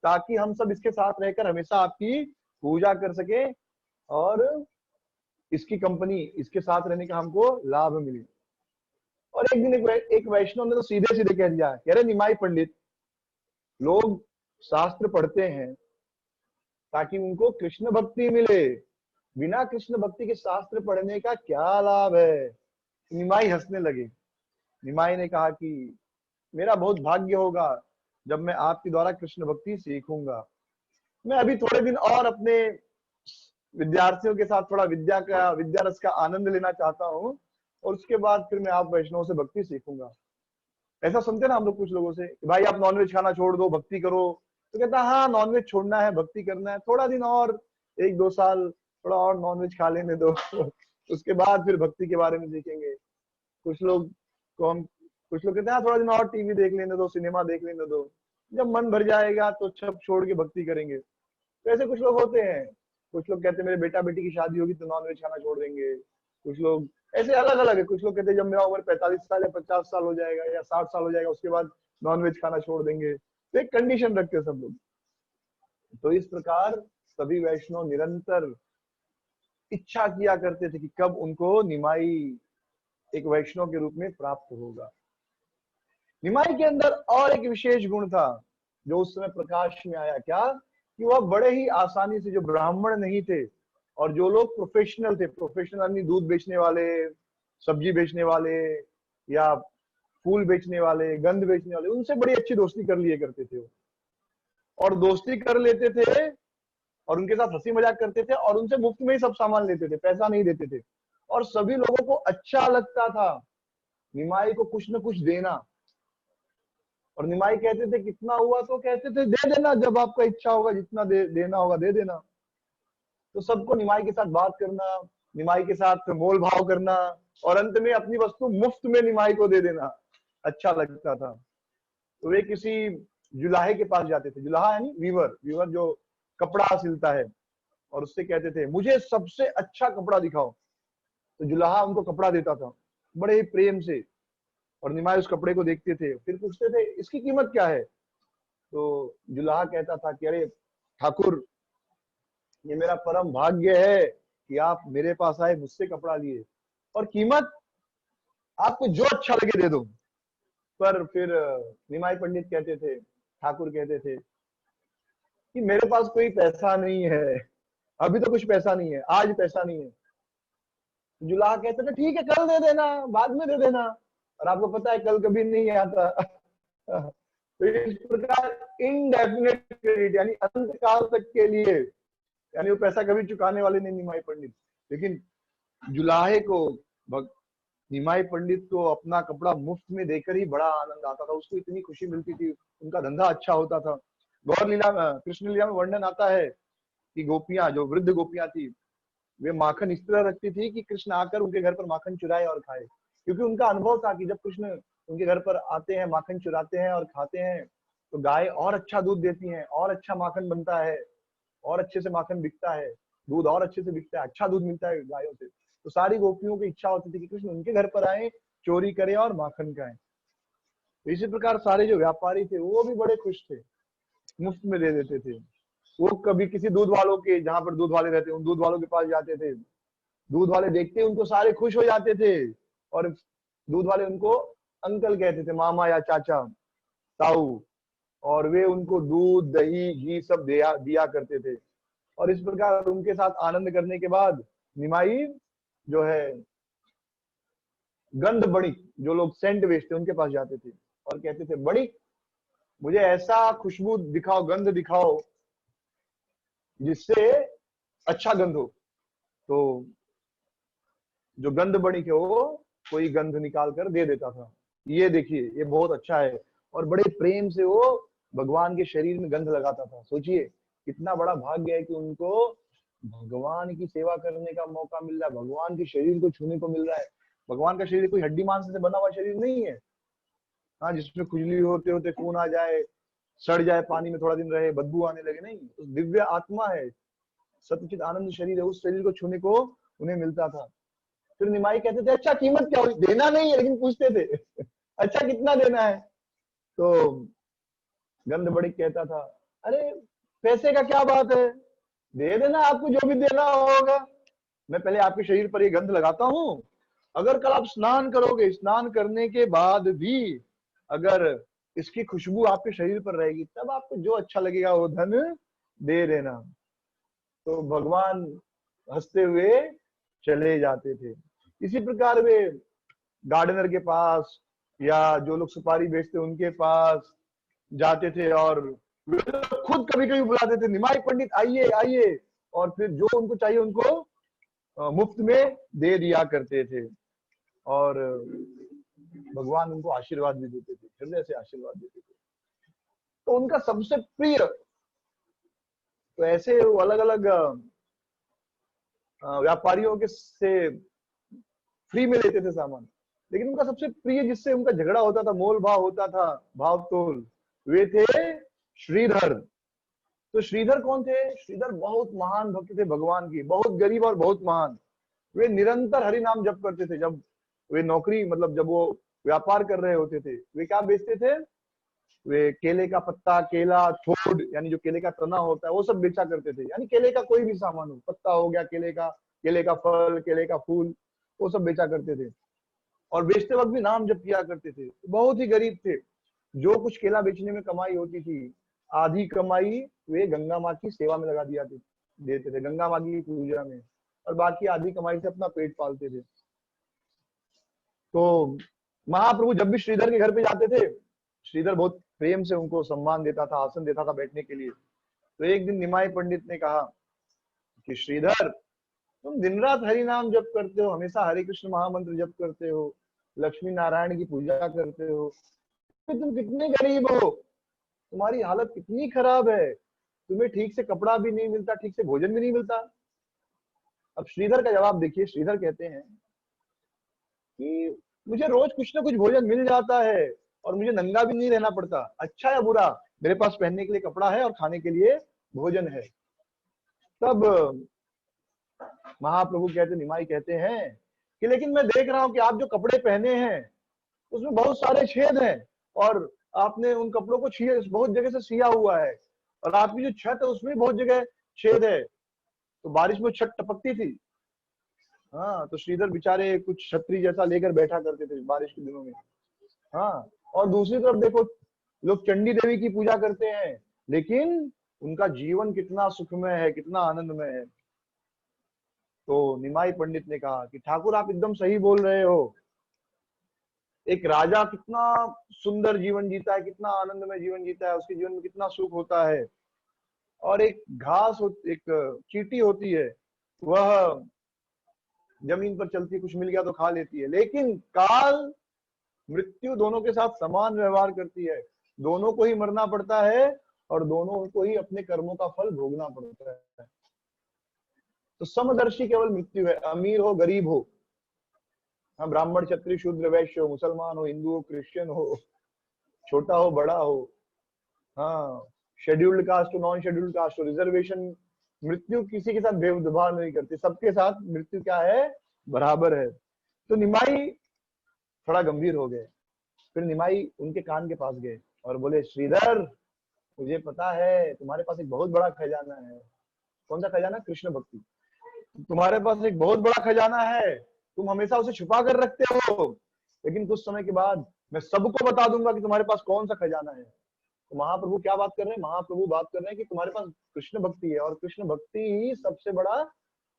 ताकि हम सब इसके साथ रहकर हमेशा आपकी पूजा कर सके और इसकी कंपनी, इसके साथ रहने का हमको लाभ मिले। और एक दिन एक वैष्णव ने तो सीधे सीधे कह दिया, कह रहे निमाई पंडित, लोग शास्त्र पढ़ते हैं ताकि उनको कृष्ण भक्ति मिले, बिना कृष्ण भक्ति के शास्त्र पढ़ने का क्या लाभ है? निमाई हंसने लगे। निमाई ने कहा कि मेरा बहुत भाग्य होगा जब मैं आपके द्वारा कृष्ण भक्ति सीखूंगा। मैं अभी थोड़े दिन और अपने विद्यार्थियों के साथ थोड़ा विद्या रस का आनंद लेना चाहता हूँ, और उसके बाद फिर मैं आप वैष्णव से भक्ति सीखूंगा। ऐसा सुनते ना हम लोग कुछ लोगों से कि भाई आप नॉनवेज खाना छोड़ दो, भक्ति करो। तो कहता है हाँ नॉनवेज छोड़ना है, भक्ति करना है, थोड़ा दिन और, 1-2 साल थोड़ा और नॉनवेज खा लेने दो उसके बाद फिर भक्ति के बारे में सीखेंगे। कुछ लोग को हम कुछ लोग कहते हैं थोड़ा दिन और टीवी देख लेने दो, सिनेमा देख लेने दो, जब मन भर जाएगा तो सब छोड़ के भक्ति करेंगे। तो ऐसे कुछ लोग होते हैं। कुछ लोग कहते हैं मेरे बेटा बेटी की शादी होगी तो नॉनवेज खाना छोड़ देंगे। कुछ लोग ऐसे अलग अलग है। कुछ लोग कहते हैं जब मेरा उम्र 45 साल या 50 साल हो जाएगा या 60 साल हो जाएगा उसके बाद नॉनवेज खाना छोड़ देंगे। तो एक कंडीशन रखते हैं सब लोग। तो इस प्रकार सभी वैष्णव निरंतर इच्छा किया करते थे कि कब उनको निमाई एक वैष्णव के रूप में प्राप्त होगा। निमाई के अंदर और एक विशेष गुण था जो उस समय प्रकाश में आया, क्या कि वह बड़े ही आसानी से, जो ब्राह्मण नहीं थे और जो लोग प्रोफेशनल थे, प्रोफेशनल यानी दूध बेचने वाले, सब्जी बेचने वाले या फूल बेचने वाले, गंध बेचने वाले, उनसे बड़ी अच्छी दोस्ती कर लिए करते थे वो। और दोस्ती कर लेते थे और उनके साथ हंसी मजाक करते थे और उनसे मुफ्त में ही सब सामान लेते थे, पैसा नहीं देते थे। और सभी लोगों को अच्छा लगता था निमाई को कुछ न कुछ देना। और निमाई कहते थे कितना हुआ, तो कहते थे दे देना, जब आपका इच्छा होगा जितना देना होगा दे देना। तो सबको निमाई के साथ बात करना, निमाई के साथ मोल भाव करना और अंत में अपनी वस्तु मुफ्त में निमाई को दे देना अच्छा लगता था। तो वे किसी जुलाहे के पास जाते थे। जुलाहा यानी वीवर, वीवर जो कपड़ा सिलता है, और उससे कहते थे मुझे सबसे अच्छा कपड़ा दिखाओ। तो जुलाहा उनको कपड़ा देता था बड़े ही प्रेम से, और निमाई उस कपड़े को देखते थे, फिर पूछते थे इसकी कीमत क्या है। तो जुलाहा कहता था कि अरे ठाकुर, ये मेरा परम भाग्य है कि आप मेरे पास आए, मुझसे कपड़ा लिए, और कीमत आपको जो अच्छा लगे दे दो। पर फिर निमाई पंडित कहते थे, ठाकुर कहते थे कि मेरे पास कोई पैसा नहीं है, अभी तो कुछ पैसा नहीं है, आज पैसा नहीं है। जुलाहा कहते थे ठीक है कल दे देना, बाद में दे देना। और आपको पता है कल कभी नहीं आता तो इस प्रकार इनडेफिनेट क्रेडिट यानी अनंत काल तक के लिए, यानी वो पैसा कभी चुकाने वाले नहीं निमाई पंडित। लेकिन जुलाहे को, निमाई पंडित को अपना कपड़ा मुफ्त में देकर ही बड़ा आनंद आता था, उसको इतनी खुशी मिलती थी, उनका धंधा अच्छा होता था। गौर लीला में, कृष्ण लीला में वर्णन आता है कि गोपियां, जो वृद्ध गोपियां थी, वे माखन इस तरह रखती थी कि कृष्ण आकर उनके घर पर माखन चुराए और खाए। क्योंकि उनका अनुभव था कि जब कृष्ण उनके घर पर आते हैं, माखन चुराते हैं और खाते हैं, तो गाय और अच्छा दूध देती हैं, और अच्छा माखन बनता है, और अच्छे से माखन बिकता है, दूध और अच्छे से बिकता है, अच्छा दूध मिलता है गायों से। तो सारी गोपियों की इच्छा होती थी कि कृष्ण उनके घर पर आए, चोरी करें और माखन खाएं। तो इसी प्रकार सारे जो व्यापारी थे वो भी बड़े खुश थे, मुफ्त में दे देते थे। वो कभी किसी दूध वालों के, जहां पर दूध वाले रहते उन दूध वालों के पास जाते थे, दूध वाले देखते उनको सारे खुश हो जाते थे, और दूध वाले उनको अंकल कहते थे, मामा या चाचा, ताऊ, और वे उनको दूध दही घी सब दिया करते थे। और इस प्रकार उनके साथ आनंद करने के बाद निमाई जो है गंध बणिक, जो लोग सेंट बेचते उनके पास जाते थे और कहते थे बणिक मुझे ऐसा खुशबू दिखाओ, गंध दिखाओ जिससे अच्छा गंध हो। तो जो गंध बणिक है वो कोई गंध निकाल कर दे देता था, ये देखिए ये बहुत अच्छा है, और बड़े प्रेम से वो भगवान के शरीर में गंध लगाता था। सोचिए कितना बड़ा भाग्य है कि उनको भगवान की सेवा करने का मौका मिल रहा है, भगवान के शरीर को छूने को मिल रहा है। भगवान का शरीर कोई हड्डी मांस से बना हुआ शरीर नहीं है, हाँ, जिसमें खुजली होते होते खून आ जाए, सड़ जाए, पानी में थोड़ा दिन रहे, बदबू आने लगे, नहीं, तो दिव्य आत्मा है, सत्यचित आनंद शरीर है, उस शरीर को छूने को उन्हें मिलता था। फिर निमाई कहते थे अच्छा कीमत क्या होगी, देना नहीं है लेकिन पूछते थे अच्छा कितना देना है। तो गंध बड़ी कहता था अरे पैसे का क्या बात है, दे देना, आपको जो भी देना होगा। मैं पहले आपके शरीर पर ये गंध लगाता हूँ, अगर कल आप स्नान करोगे, स्नान करने के बाद भी अगर इसकी खुशबू आपके शरीर पर रहेगी, तब आपको जो अच्छा लगेगा वो धन दे देना। तो भगवान हंसते हुए चले जाते थे। इसी प्रकार वे गार्डनर के पास या जो लोग सुपारी बेचते उनके पास जाते थे, और वे लोग खुद कभी कभी बुलाते थे, निमाई पंडित आइए आइए, और फिर जो उनको चाहिए उनको मुफ्त में दे दिया करते थे। और भगवान उनको आशीर्वाद भी देते थे, हृदय से आशीर्वाद देते थे। तो उनका सबसे प्रिय, तो ऐसे वो अलग अलग व्यापारियों के से फ्री में लेते थे सामान, लेकिन उनका सबसे प्रिय जिससे उनका झगड़ा होता था, मोल भाव होता था, भाव तोल, वे थे श्रीधर। तो श्रीधर कौन थे? श्रीधर बहुत महान भक्त थे भगवान की, बहुत गरीब और बहुत महान। वे निरंतर हरि नाम जप करते थे। जब वे नौकरी, मतलब जब वो व्यापार कर रहे होते थे, वे क्या बेचते थे? वे केले का पत्ता, केला, थोड़, यानी जो केले का तना होता है वो सब बेचा करते थे। यानी केले का कोई भी सामान हो, पत्ता हो गया केले का फल, केले का फूल, वो सब बेचा करते थे। और बेचते वक्त भी नाम जप किया करते थे। बहुत ही गरीब थे। जो कुछ केला बेचने में कमाई होती थी, आधी कमाई वे गंगा माँ की सेवा में लगा देते थे, गंगा माँ की पूजा में, और बाकी आधी कमाई से अपना पेट पालते थे। तो महाप्रभु जब भी श्रीधर के घर पे जाते थे, श्रीधर बहुत प्रेम से उनको सम्मान देता था, आसन देता था बैठने के लिए। तो एक दिन निमाई पंडित ने कहा कि श्रीधर, तुम दिन रात हरि नाम जप करते हो, हमेशा हरे कृष्ण महामंत्र जप करते हो, लक्ष्मी नारायण की पूजा करते हो, तो तुम कितने गरीब हो, तुम्हारी हालत कितनी खराब है, तुम्हें ठीक से कपड़ा भी नहीं मिलता, ठीक से भोजन भी नहीं मिलता। अब श्रीधर का जवाब देखिए। श्रीधर कहते हैं कि मुझे रोज कुछ ना कुछ भोजन मिल जाता है और मुझे नंगा भी नहीं रहना पड़ता, अच्छा या बुरा मेरे पास पहनने के लिए कपड़ा है और खाने के लिए भोजन है। तब महाप्रभु कहते, निमाई कहते हैं कि लेकिन मैं देख रहा हूं कि आप जो कपड़े पहने हैं उसमें बहुत सारे छेद हैं, और आपने उन कपड़ों को बहुत जगह से सिया हुआ है, और आपकी जो छत है उसमें बहुत जगह छेद है। तो बारिश में छत टपकती थी। हाँ, तो श्रीधर बेचारे कुछ छतरी जैसा लेकर बैठा करते थे बारिश के दिनों में। हाँ, और दूसरी तरफ देखो, लोग चंडी देवी की पूजा करते हैं, लेकिन उनका जीवन कितना सुखमय है, कितना आनंदमय है। तो निमाई पंडित ने कहा कि ठाकुर आप एकदम सही बोल रहे हो। एक राजा कितना सुंदर जीवन जीता है, कितना आनंदमय जीवन जीता है, उसके जीवन में कितना सुख होता है। और एक एक चींटी होती है, वह जमीन पर चलती है, कुछ मिल गया तो खा लेती है, लेकिन काल, मृत्यु दोनों के साथ समान व्यवहार करती है। दोनों को ही मरना पड़ता है और दोनों को ही अपने कर्मों का फल भोगना पड़ता है। तो समदर्शी केवल मृत्यु है, अमीर हो गरीब हो, हाँ, ब्राह्मण क्षत्रिय शूद्र वैश्य हो, मुसलमान हो हिंदू हो क्रिश्चियन हो, छोटा हो बड़ा हो, हाँ, शेड्यूल्ड कास्ट हो नॉन शेड्यूल्ड कास्ट हो, रिजर्वेशन, मृत्यु किसी के साथ भेदभाव नहीं करती, सबके साथ मृत्यु क्या है? बराबर है। तो निमाई थोड़ा गंभीर हो गए। फिर निमाई उनके कान के पास गए और बोले, श्रीधर, मुझे पता है तुम्हारे पास एक बहुत बड़ा खजाना है। कौन सा खजाना? कृष्ण भक्ति। तुम्हारे पास एक बहुत बड़ा खजाना है, तुम हमेशा उसे छुपा कर रखते हो, लेकिन कुछ समय के बाद मैं सबको बता दूंगा कि तुम्हारे पास कौन सा खजाना है। तो महाप्रभु क्या बात कर रहे हैं? महाप्रभु बात कर रहे हैं कि तुम्हारे पास कृष्ण भक्ति है, और कृष्ण भक्ति ही सबसे बड़ा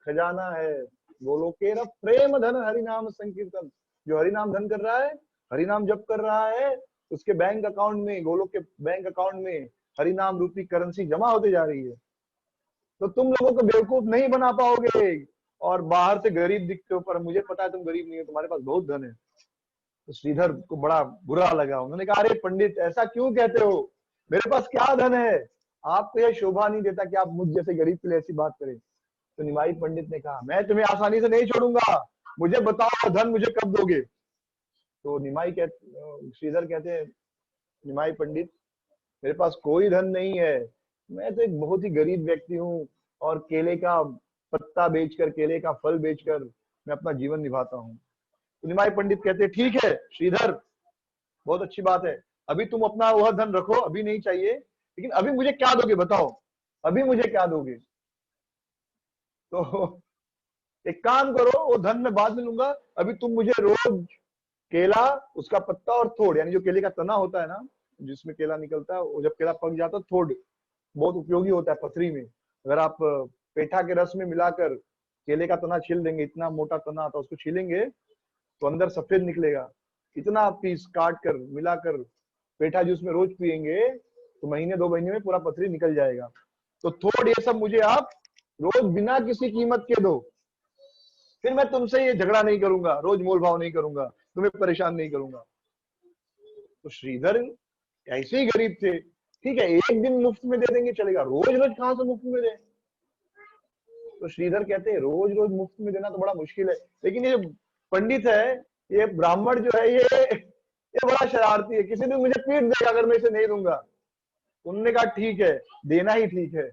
खजाना है। गोलोकेर प्रेम धन हरि नाम संकीर्तन। जो हरि नाम धन कर रहा है, हरि नाम जप कर रहा है, उसके बैंक अकाउंट में, गोलोक के बैंक अकाउंट में हरि नाम रूपी करेंसी जमा होते जा रही है। तो तुम लोगों को बेवकूफ नहीं बना पाओगे, और बाहर से गरीब दिखते हो, पर मुझे पता है तुम गरीब नहीं हो, तुम्हारे पास बहुत धन है। तो श्रीधर को बड़ा बुरा लगा। उन्होंने कहा, अरे पंडित, ऐसा क्यों कहते हो? मेरे पास क्या धन है? आपको यह शोभा नहीं देता कि आप मुझ जैसे गरीब के लिए ऐसी बात करें। तो निमाई पंडित ने कहा, मैं तुम्हें आसानी से नहीं छोड़ूंगा, मुझे बताओ धन मुझे कब दोगे? तो श्रीधर कहते हैं, निमाई पंडित, मेरे पास कोई धन नहीं है, मैं तो एक बहुत ही गरीब व्यक्ति हूँ, और केले का पत्ता बेचकर, केले का फल बेचकर मैं अपना जीवन निभाता हूँ। तो निमाई पंडित कहते हैं, ठीक है श्रीधर, बहुत अच्छी बात है, अभी तुम अपना वह धन रखो, अभी नहीं चाहिए, लेकिन अभी मुझे क्या दोगे बताओ, अभी मुझे क्या दोगे? तो एक काम करो, वो धन मैं बाद में लूंगा, अभी तुम मुझे रोज केला, उसका पत्ता और थोड़, यानी जो केले का तना होता है ना, जिसमें केला निकलता है, वो जब केला पक जाता है, थोड़ बहुत उपयोगी होता है पथरी में। अगर आप पेठा के रस में मिलाकर केले का तना छील देंगे, इतना मोटा तना आता है, उसको छीलेंगे तो अंदर सफेद निकलेगा। इतना पीस काट कर मिलाकर पेठा जूस में रोज पिएंगे तो महीने 2 महीने में पूरा पथरी निकल जाएगा। तो थोड़ ये सब मुझे आप रोज बिना किसी कीमत के दो, फिर मैं तुमसे ये झगड़ा नहीं करूंगा, रोज मोल भाव नहीं करूंगा, तुम्हें परेशान नहीं करूंगा। तो श्रीधर ऐसे ही गरीब थे, ठीक है एक दिन मुफ्त में दे देंगे चलेगा, रोज रोज कहां से मुफ्त में दे। तो श्रीधर कहते हैं रोज रोज मुफ्त में देना तो बड़ा मुश्किल है, लेकिन ये पंडित है, ये ब्राह्मण जो है ये बड़ा शरारती है, किसी दिन मुझे पीट देगा अगर मैं इसे नहीं दूंगा। उन्होंने कहा ठीक है, देना ही ठीक है,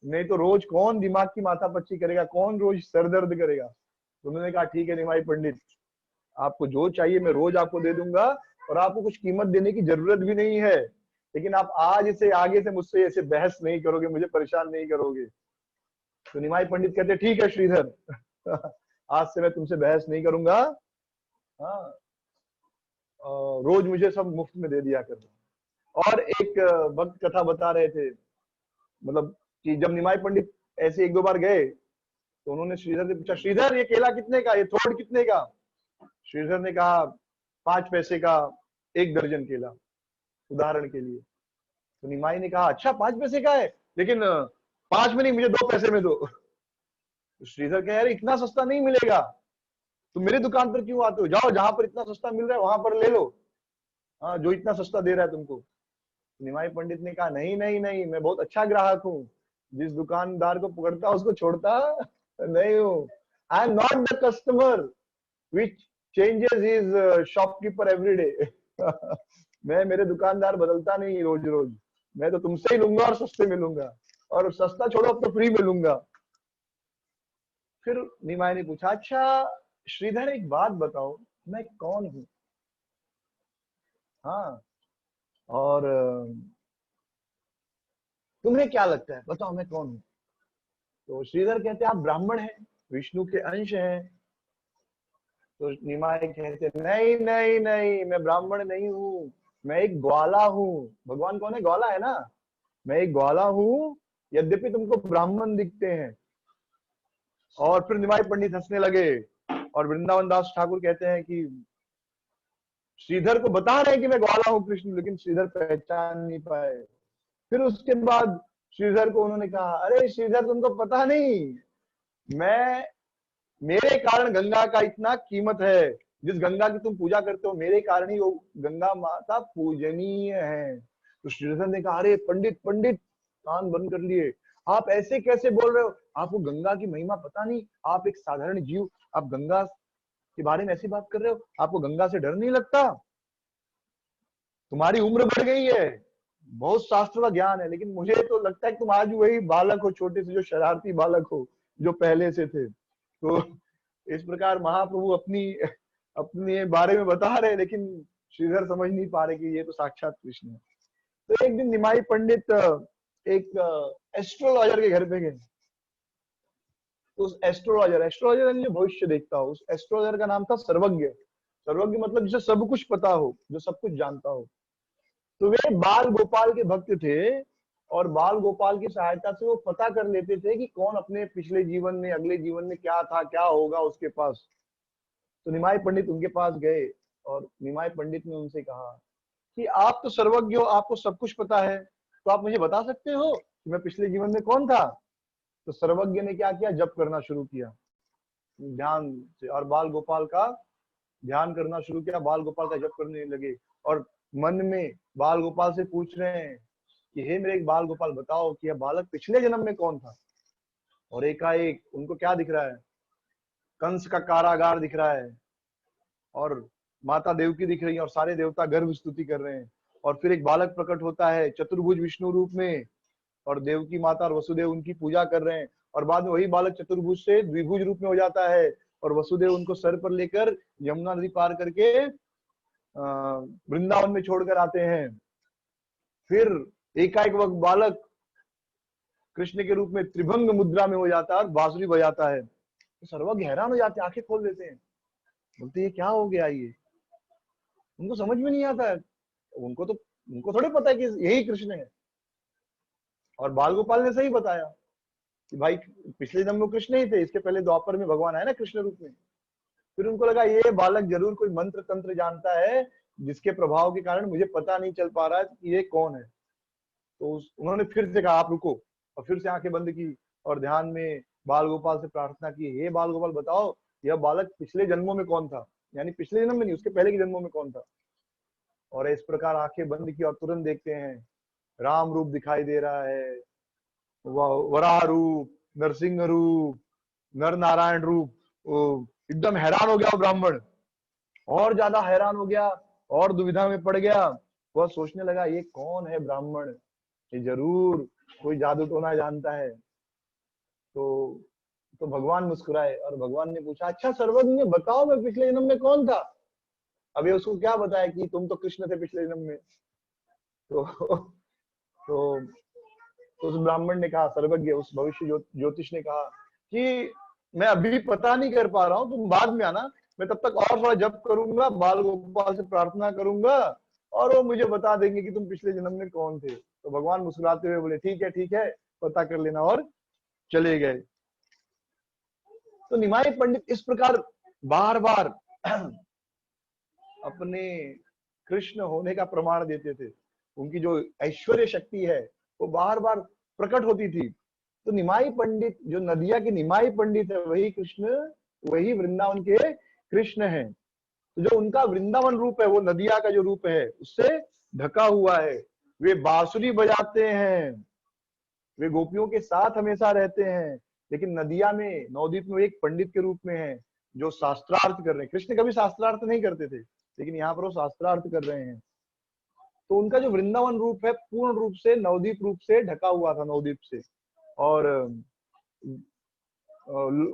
नहीं तो रोज कौन दिमाग की माथापच्ची करेगा, कौन रोज सर दर्द करेगा। तो उन्होंने कहा ठीक है निमाई पंडित, आपको जो चाहिए मैं रोज आपको दे दूंगा, और आपको कुछ कीमत देने की जरूरत भी नहीं है, लेकिन आप आज इसे आगे से मुझसे ऐसे बहस नहीं करोगे, मुझे परेशान नहीं करोगे। तो निमाई पंडित कहते ठीक है श्रीधर आज से मैं तुमसे बहस नहीं करूंगा, हाँ रोज मुझे सब मुफ्त में दे दिया कर। और एक भक्त कथा बता रहे थे, मतलब कि जब निमाई पंडित ऐसे 1-2 बार गए तो उन्होंने श्रीधर से पूछा, श्रीधर ये केला कितने का, ये थोड़ कितने का। श्रीधर ने कहा 5 पैसे का 1 दर्जन केला, उदाहरण के लिए। तो निमाई ने कहा अच्छा 5 पैसे का है, लेकिन 5 में नहीं, मुझे 2 पैसे में दो। तो श्रीधर कह रहे इतना सस्ता नहीं मिलेगा, तुम मेरी दुकान पर क्यों आते हो, जाओ जहां पर इतना सस्ता मिल रहा है वहां पर ले लो, हाँ जो इतना सस्ता दे रहा है तुमको। निमाई पंडित ने कहा नहीं नहीं नहीं, मैं बहुत अच्छा ग्राहक हूँ, जिस दुकानदार को पकड़ता उसको छोड़ता नहीं हूँ। I am not the customer which changes his shopkeeper every day मैं मेरे दुकानदार बदलता नहीं रोज रोज, मैं तो तुमसे ही लूंगा और सस्ते में लूंगा, और सस्ता छोड़ो अब तो फ्री में लूंगा। फिर निमाई ने पूछा अच्छा श्रीधर एक बात बताओ, मैं कौन हूं, हाँ और तुम्हें क्या लगता है, बताओ मैं कौन हूं। तो श्रीधर कहते आप ब्राह्मण हैं, विष्णु के अंश हैं। तो निमाई कहते नहीं नहीं नहीं, मैं ब्राह्मण नहीं हूँ, मैं एक ग्वाला हूँ। भगवान कौन है, ग्वाला है ना, मैं एक ग्वाला हूँ, यद्यपि तुमको ब्राह्मण दिखते हैं। और फिर निमाई पंडित हंसने लगे, और वृंदावन दास ठाकुर कहते हैं कि श्रीधर को बता रहे हैं कि मैं ग्वाला हूँ कृष्ण, लेकिन श्रीधर पहचान नहीं पाए। फिर उसके बाद श्रीधर को उन्होंने कहा अरे श्रीधर तुमको पता नहीं, मैं मेरे कारण गंगा का इतना कीमत है, जिस गंगा की तुम पूजा करते हो मेरे कारण ही वो गंगा माता पूजनीय है। तो श्रीधर ने कहा अरे पंडित पंडित, कान बंद कर लिए, आप ऐसे कैसे बोल रहे हो, आपको गंगा की महिमा पता नहीं, आप एक साधारण जीव, आप गंगा के बारे में ऐसी बात कर रहे हो, आपको गंगा से डर नहीं लगता, तुम्हारी उम्र बढ़ गई है, बहुत शास्त्र का ज्ञान है, लेकिन मुझे तो लगता है कि तुम आज वही बालक हो, छोटे से जो शरारती बालक हो जो पहले से थे। तो इस प्रकार महाप्रभु अपनी अपने बारे में बता रहे, लेकिन श्रीधर समझ नहीं पा रहे कि ये तो साक्षात कृष्ण है। तो एक दिन निमाई पंडित एक एस्ट्रोलॉजर के घर पे गए। उस एस्ट्रोलॉजर यानी जो भविष्य देखता हो, उस एस्ट्रोलॉजर का नाम था सर्वज्ञ। सर्वज्ञ मतलब जिसे सब कुछ पता हो, जो सब कुछ जानता हो। तो वे बाल गोपाल के भक्त थे, और बाल गोपाल की सहायता से वो पता कर लेते थे कि कौन अपने पिछले जीवन में, अगले जीवन में क्या था, क्या होगा उसके पास। तो निमाई पंडित उनके पास गए, और निमाई पंडित ने उनसे कहा कि आप तो सर्वज्ञ हो, आपको सब कुछ पता है, तो आप मुझे बता सकते हो कि मैं पिछले जीवन में कौन था। तो सर्वज्ञ ने क्या किया, जप करना शुरू किया ध्यान से, और बाल गोपाल का ध्यान करना शुरू किया, बाल गोपाल का जप करने लगे, और मन में बाल गोपाल से पूछ रहे हैं कि हे मेरे बाल गोपाल बताओ कि यह बालक पिछले जन्म में कौन था। और एकाएक उनको क्या दिख रहा है, कंस का कारागार दिख रहा है, और माता देवकी दिख रही है, और सारे देवता गर्भ स्तुति कर रहे हैं। और फिर एक बालक प्रकट होता है चतुर्भुज विष्णु रूप में, और देवकी माता और वसुदेव उनकी पूजा कर रहे हैं, और बाद में वही बालक चतुर्भुज से द्विभुज रूप में हो जाता है, और वसुदेव उनको सर पर लेकर यमुना नदी पार करके वृंदावन में छोड़कर आते हैं। फिर एकाएक वक्त बालक कृष्ण के रूप में त्रिभंग मुद्रा में हो जाता है और बांसुरी बजाता है। तो सर्वज्ञ हैरान हो जाते हैं, आंखें खोल देते हैं, बोलते ये क्या हो गया, ये उनको समझ में नहीं आता है, उनको थोड़े पता है कि यही कृष्ण है। और बाल गोपाल ने सही बताया कि भाई पिछले जन्म में कृष्ण ही थे, इसके पहले द्वापर में भगवान आए ना कृष्ण रूप में। फिर उनको लगा ये बालक जरूर कोई मंत्र तंत्र जानता है, जिसके प्रभाव के कारण मुझे पता नहीं चल पा रहा है कि ये कौन है। तो उन्होंने फिर से कहा आप रुको, और फिर से आंखें बंद की और ध्यान में बाल गोपाल से प्रार्थना की, हे बाल गोपाल बताओ यह बालक पिछले जन्मों में कौन था, यानी पिछले जन्म में नहीं, उसके पहले के जन्मों में कौन था। और इस प्रकार आंखें बंद की और तुरंत देखते हैं राम रूप दिखाई दे रहा है, वराह रूप, नरसिंह रूप, नर नारायण रूप। एकदम हैरान हो गया वो ब्राह्मण, और ज्यादा हैरान हो गया और दुविधा में पड़ गया। वह सोचने लगा ये कौन है ब्राह्मण, ये जरूर कोई जादू टोना जानता है। तो भगवान मुस्कुराए और भगवान ने पूछा अच्छा सर्वज्ञ बताओ मैं पिछले जन्म में कौन था। अभी उसको क्या बताया कि तुम तो कृष्ण थे पिछले जन्म में। तो तो, तो उस ब्राह्मण ने कहा, सर्वज्ञ उस भविष्य ज्योतिष ने कहा कि मैं अभी पता नहीं कर पा रहा हूँ, तुम बाद में आना, मैं तब तक और थोड़ा जप करूंगा, बाल गोपाल से प्रार्थना करूंगा और वो मुझे बता देंगे कि तुम पिछले जन्म में कौन थे। तो भगवान मुस्कुराते हुए बोले ठीक है पता कर लेना, और चले गए। तो निमाई पंडित इस प्रकार बार बार अपने कृष्ण होने का प्रमाण देते थे, उनकी जो ऐश्वर्य शक्ति है वो बार बार प्रकट होती थी। तो निमाई पंडित, जो नदिया के निमाई पंडित है, वही कृष्ण, वही वृंदावन के कृष्ण है। तो जो उनका वृंदावन रूप है वो नदिया का जो रूप है उससे ढका हुआ है। वे बांसुरी बजाते हैं, वे गोपियों के साथ हमेशा रहते हैं, लेकिन नदिया में नवदीप में एक पंडित के रूप में है जो शास्त्रार्थ कर रहे हैं। कृष्ण कभी शास्त्रार्थ नहीं करते थे, लेकिन यहाँ पर वो शास्त्रार्थ कर रहे हैं। तो उनका जो वृंदावन रूप है पूर्ण रूप से नवदीप रूप से ढका हुआ था, नवदीप से, और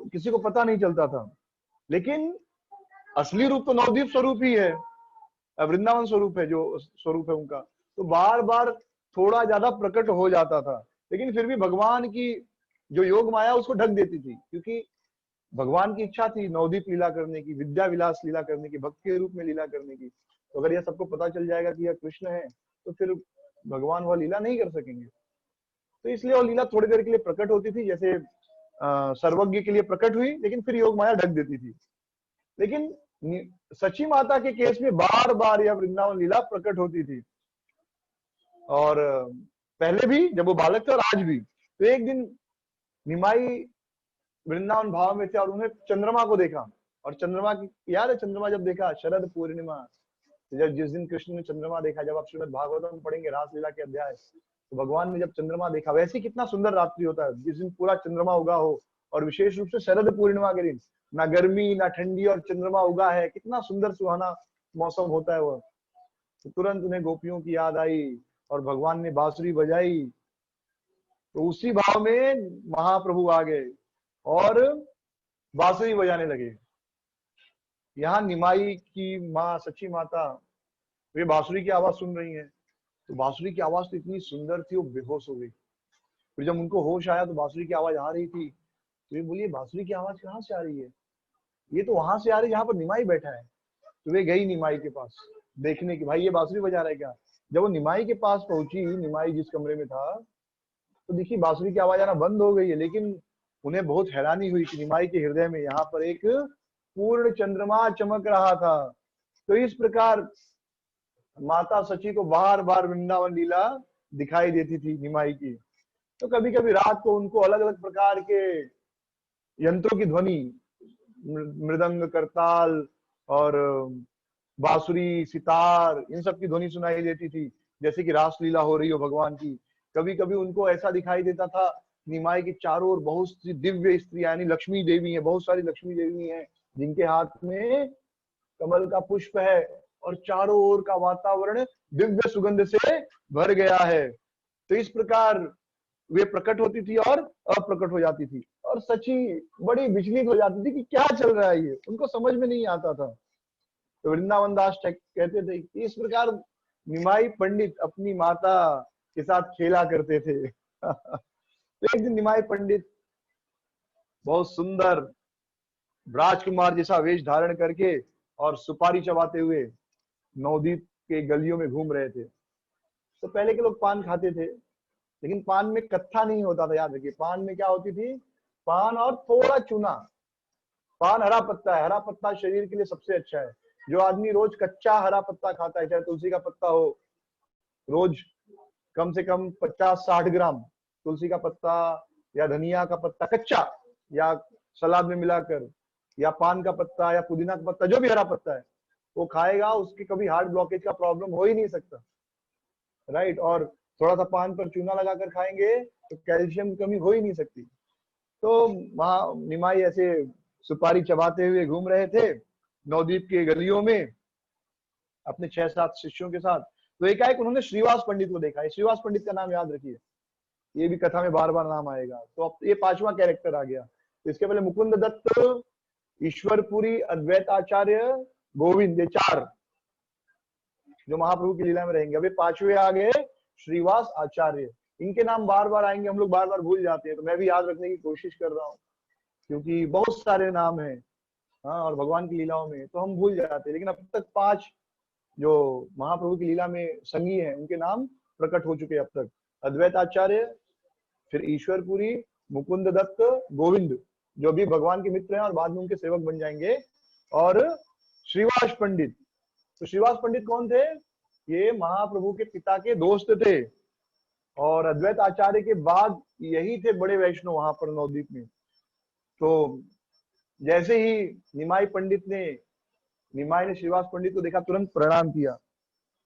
किसी को पता नहीं चलता था। लेकिन असली रूप तो नवदीप स्वरूप ही है, वृंदावन स्वरूप है, जो स्वरूप है उनका। तो बार बार थोड़ा ज्यादा प्रकट हो जाता था, लेकिन फिर भी भगवान की जो योग माया उसको ढक देती थी, क्योंकि भगवान की इच्छा थी नवदीप लीला करने की, विद्या विलास लीला करने की, भक्त के रूप में लीला करने की। तो अगर यह सबको पता चल जाएगा कि यह कृष्ण है तो फिर भगवान वह लीला नहीं कर सकेंगे। तो इसलिए वो लीला थोड़ी देर के लिए प्रकट होती थी, जैसे सर्वज्ञ के लिए प्रकट हुई, लेकिन फिर योग माया ढक देती थी। लेकिन सची माता के केस में बार बार यह वृंदावन लीला प्रकट होती थी, और पहले भी जब वो बालक थे और आज भी। तो एक दिन निमाई वृंदावन भाव में थे और उन्हें चंद्रमा को देखा, और चंद्रमा की याद है, चंद्रमा जब देखा शरद पूर्णिमा, जब जिस दिन कृष्ण ने चंद्रमा देखा, जब आप श्रीमद् भागवतम पढ़ेंगे रासलीला के अध्याय, तो भगवान ने जब चंद्रमा देखा, वैसे कितना सुंदर रात्रि होता है जिस दिन पूरा चंद्रमा उगा हो, और विशेष रूप से शरद पूर्णिमा के दिन, ना गर्मी ना ठंडी और चंद्रमा उगा है, कितना सुंदर सुहाना मौसम होता है वह। तो तुरंत उन्हें गोपियों की याद आई और भगवान ने बांसुरी बजाई। तो उसी भाव में महाप्रभु आ गए और बांसुरी बजाने लगे। यहाँ निमाई की माँ सची माता, वे बांसुरी की आवाज सुन रही हैं। तो बांसुरी की आवाज तो इतनी सुंदर थी, वो बेहोश हो गई। फिर जब उनको होश आया तो बांसुरी की आवाज आ रही थी, तो ये बोलिए बांसुरी की आवाज कहाँ से आ रही है, ये तो वहां से आ रही है जहाँ पर निमाई बैठा है। तो वे गई निमाई के पास देखने की, भाई ये बांसुरी बजा रहा है क्या। जब वो निमाई के पास पहुंची, निमाई जिस कमरे में था, तो देखी बांसुरी की आवाज आना बंद हो गई है। लेकिन उन्हें बहुत हैरानी हुई कि निमाई के हृदय में यहाँ पर एक पूर्ण चंद्रमा चमक रहा था। तो इस प्रकार माता सची को बार बार वृंदावन लीला दिखाई देती थी निमाई की। तो कभी कभी रात को उनको अलग अलग प्रकार के यंत्रों की ध्वनि, मृदंग, करताल और बांसुरी, सितार, इन सब की ध्वनि सुनाई देती थी, जैसे कि रासलीला हो रही हो भगवान की। कभी कभी उनको ऐसा दिखाई देता था, निमाई के चारों ओर बहुत सी दिव्य स्त्रियां, यानी लक्ष्मी देवी है, बहुत सारी लक्ष्मी देवी हैं, जिनके हाथ में कमल का पुष्प है, और चारों ओर का वातावरण दिव्य सुगंध से भर गया है। तो इस प्रकार वे प्रकट होती थी और अप्रकट हो जाती थी, और सची बड़ी विचलित हो जाती थी कि क्या चल रहा है, ये उनको समझ में नहीं आता था। तो वृंदावन दास कहते थे कि इस प्रकार निमाई पंडित अपनी माता के साथ खेला करते थे। तो एक दिन निमाई पंडित बहुत सुंदर राजकुमार जैसा वेश धारण करके और सुपारी चबाते हुए नवदीप के गलियों में घूम रहे थे। तो पहले के लोग पान खाते थे, लेकिन पान में कत्था नहीं होता था, याद रखिए, पान में क्या होती थी, पान और थोड़ा चूना, पान हरा पत्ता है, हरा पत्ता शरीर के लिए सबसे अच्छा है। जो आदमी रोज कच्चा हरा पत्ता खाता है, चाहे तुलसी का पत्ता हो, रोज कम से कम 50-60 ग्राम तुलसी का पत्ता या धनिया का पत्ता कच्चा, या सलाद में मिलाकर, या पान का पत्ता या पुदीना का पत्ता, जो भी हरा पत्ता है वो खाएगा, उसकी कभी हार्ट ब्लॉकेज का प्रॉब्लम हो ही नहीं सकता, राइट। और थोड़ा सा पान पर चूना लगाकर खाएंगे तो कैल्शियम की कमी हो ही नहीं सकती। तो वहां निमाई ऐसे सुपारी चबाते हुए घूम रहे थे नवद्वीप के गलियों में अपने 6-7 शिष्यों के साथ। तो एकाएक उन्होंने श्रीवास पंडित को देखा। श्रीवास पंडित का नाम याद रखिए, ये भी कथा में बार बार नाम आएगा। तो अब ये 5वां कैरेक्टर आ गया। तो इसके पहले मुकुंद दत्त, ईश्वरपुरी, अद्वैत आचार्य, गोविंद, ये 4 जो महाप्रभु की लीला में रहेंगे। अभी 5वें आ गए श्रीवास आचार्य। इनके नाम बार बार आएंगे, हम लोग बार बार भूल जाते हैं, तो मैं भी याद रखने की कोशिश कर रहा हूँ क्योंकि बहुत सारे नाम हैं, हाँ, और भगवान की लीलाओं में तो हम भूल जाते हैं। लेकिन अब तक 5 जो महाप्रभु की लीला में संगी हैं उनके नाम प्रकट हो चुके हैं अब तक। अद्वैत आचार्य, फिर ईश्वरपुरी, मुकुंद दत्त, गोविंद जो भी भगवान के मित्र हैं और बाद में उनके सेवक बन जाएंगे, और श्रीवास पंडित। तो श्रीवास पंडित कौन थे? ये महाप्रभु के पिता के दोस्त थे, और अद्वैत आचार्य के बाद यही थे बड़े वैष्णव वहां पर नवद्वीप में। तो जैसे ही निमाई ने श्रीवास पंडित को देखा, तुरंत प्रणाम किया,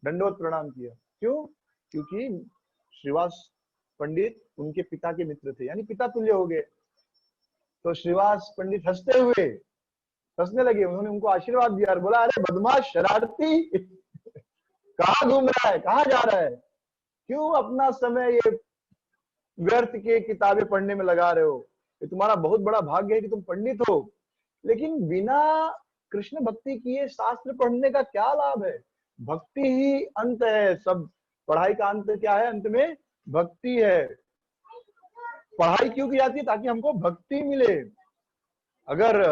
दंडवत प्रणाम किया। क्यों? क्योंकि श्रीवास पंडित उनके पिता के मित्र थे, यानी पिता तुल्य हो गए। तो श्रीवास पंडित हंसने लगे, उन्होंने उनको आशीर्वाद दिया और बोला, अरे बदमाश शरारती, कहाँ घूम रहा है, कहाँ जा रहा है, क्यों अपना समय ये व्यर्थ के किताबें पढ़ने में लगा रहे हो? ये तुम्हारा बहुत बड़ा भाग्य है कि तुम पंडित हो, लेकिन बिना कृष्ण भक्ति किए शास्त्र पढ़ने का क्या लाभ है? भक्ति ही अंत है सब। पढ़ाई का अंत क्या है? अंत में भक्ति है। पढ़ाई क्यों की जाती है? ताकि हमको भक्ति मिले। अगर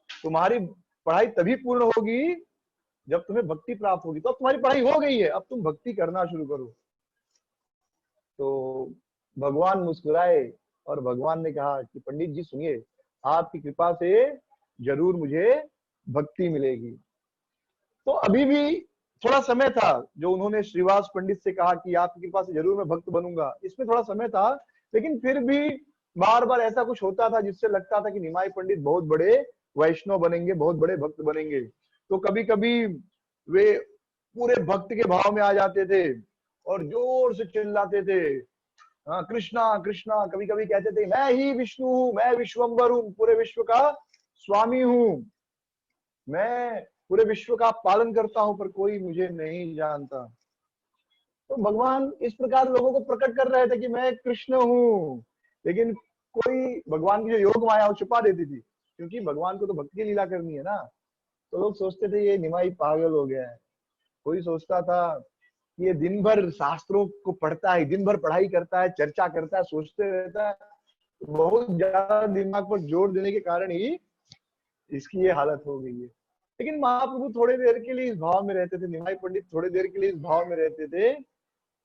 तुम्हारी पढ़ाई तभी पूर्ण होगी जब तुम्हें भक्ति प्राप्त होगी। तो अब तुम्हारी पढ़ाई हो गई है, अब तुम भक्ति करना शुरू करो। तो भगवान मुस्कुराए और भगवान ने कहा कि पंडित जी सुनिए, आपकी कृपा से जरूर मुझे भक्ति मिलेगी। तो अभी भी थोड़ा समय था जो उन्होंने श्रीवास पंडित से कहा कि आपकी कृपा से जरूर मैं भक्त बनूंगा, इसमें थोड़ा समय था, लेकिन फिर भी बार बार ऐसा कुछ होता था जिससे लगता था कि निमाई पंडित बहुत बड़े वैष्णव बनेंगे, बहुत बड़े भक्त बनेंगे। तो कभी कभी वे पूरे भक्त के भाव में आ जाते थे और जोर से चिल्लाते थे, हाँ कृष्णा कृष्णा। कभी कभी कहते थे, मैं ही विष्णु हूँ, मैं विश्वम्बर हूँ, पूरे विश्व का स्वामी हूँ, मैं पूरे विश्व का पालन करता हूं, पर कोई मुझे नहीं जानता। तो भगवान इस प्रकार लोगों को प्रकट कर रहे थे कि मैं कृष्ण हूं, लेकिन कोई भगवान की जो योग माया वो छुपा देती थी, क्योंकि भगवान को तो भक्ति की लीला करनी है ना। तो लोग सोचते थे ये निमाई पागल हो गया है। कोई सोचता था कि ये दिन भर शास्त्रों को पढ़ता है, दिन भर पढ़ाई करता है, चर्चा करता है, सोचते रहता है, बहुत ज्यादा दिमाग पर जोर देने के कारण ही इसकी ये हालत हो गई है। लेकिन महाप्रभु थोड़ी देर के लिए इस भाव में रहते थे, निमाई पंडित थोड़ी देर के लिए इस भाव में रहते थे,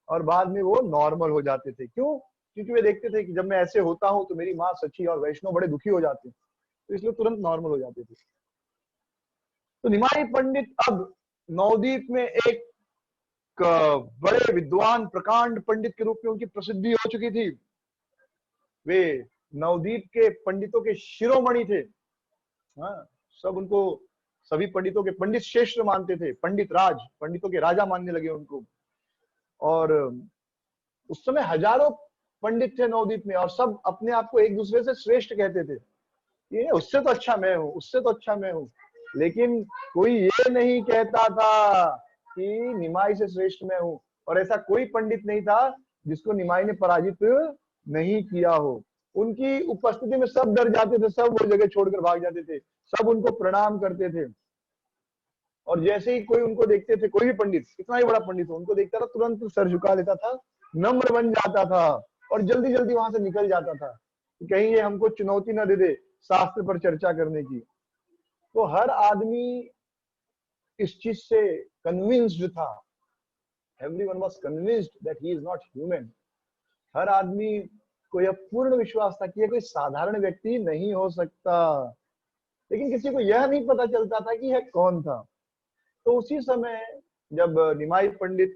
और बाद में वो नॉर्मल हो जाते थे। क्यों? क्योंकि वे देखते थे कि जब मैं ऐसे होता हूं तो मेरी माँ सची और वैष्णव बड़े दुखी हो जाते हैं, तो इसलिए तुरंत नॉर्मल हो जाते थे। तो निमाई पंडित अब नवद्वीप में एक बड़े विद्वान प्रकांड पंडित के रूप में उनकी प्रसिद्धि हो चुकी थी। वे नवद्वीप के पंडितों के शिरोमणि थे। हाँ, सब उनको, सभी पंडितों के पंडित श्रेष्ठ मानते थे, पंडित राज, पंडितों के राजा मानने लगे उनको। और उस समय हजारों पंडित थे नवद्वीप में, और सब अपने आप को एक दूसरे से श्रेष्ठ कहते थे, ये उससे तो अच्छा मैं हूँ, उससे तो अच्छा मैं हूँ। लेकिन कोई ये नहीं कहता था कि निमाई से श्रेष्ठ मैं हूँ, और ऐसा कोई पंडित नहीं था जिसको निमाई ने पराजित नहीं किया हो। उनकी उपस्थिति में सब डर जाते थे, सब वो जगह छोड़कर भाग जाते थे, सब उनको प्रणाम करते थे। और जैसे ही कोई उनको देखते थे, कोई भी पंडित, कितना ही बड़ा पंडित हो, उनको देखता था तुरंत सर झुका लेता था, नम्र बन जाता था, और जल्दी जल्दी वहां से निकल जाता था कि कहीं ये हमको चुनौती न दे दे शास्त्र पर चर्चा करने की। तो हर आदमी इस चीज से कन्विंस्ड था, everyone was convinced that he is not human। हर आदमी को यह पूर्ण विश्वास था कि यह कोई साधारण व्यक्ति नहीं हो सकता, लेकिन किसी को यह नहीं पता चलता था कि यह कौन था। तो उसी समय जब निमाई पंडित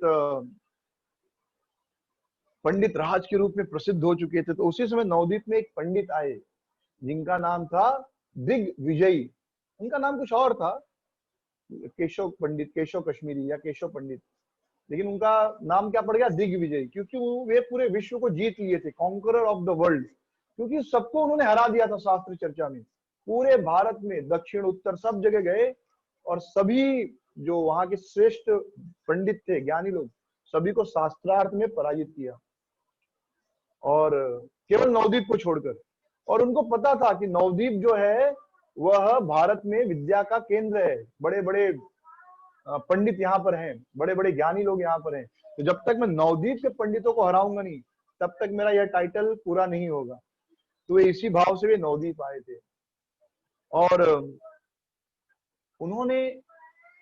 राज के रूप में प्रसिद्ध हो चुके थे, तो उसी समय नवदीप में एक पंडित आए जिनका नाम था दिग्विजयी। उनका नाम कुछ और था, केशव पंडित, केशव कश्मीरी या केशव पंडित, लेकिन उनका नाम क्या पड़ गया, दिग्विजय, क्योंकि वे पूरे विश्व को जीत लिए थे, कॉन्करर ऑफ द वर्ल्ड, क्योंकि सबको उन्होंने हरा दिया था शास्त्र चर्चा में। पूरे भारत में दक्षिण उत्तर सब जगह गए और सभी जो वहां के श्रेष्ठ पंडित थे, ज्ञानी लोग, सभी को शास्त्रार्थ में पराजित किया, और केवल नवदीप को छोड़कर। और उनको पता था कि नवदीप जो है वह भारत में विद्या का केंद्र है, बड़े बड़े पंडित यहाँ पर हैं, बड़े बड़े ज्ञानी लोग यहाँ पर हैं, तो जब तक मैं नवदीप के पंडितों को हराऊंगा नहीं, तब तक मेरा यह टाइटल पूरा नहीं होगा। तो वे इसी भाव से वे नवदीप आए थे। और उन्होंने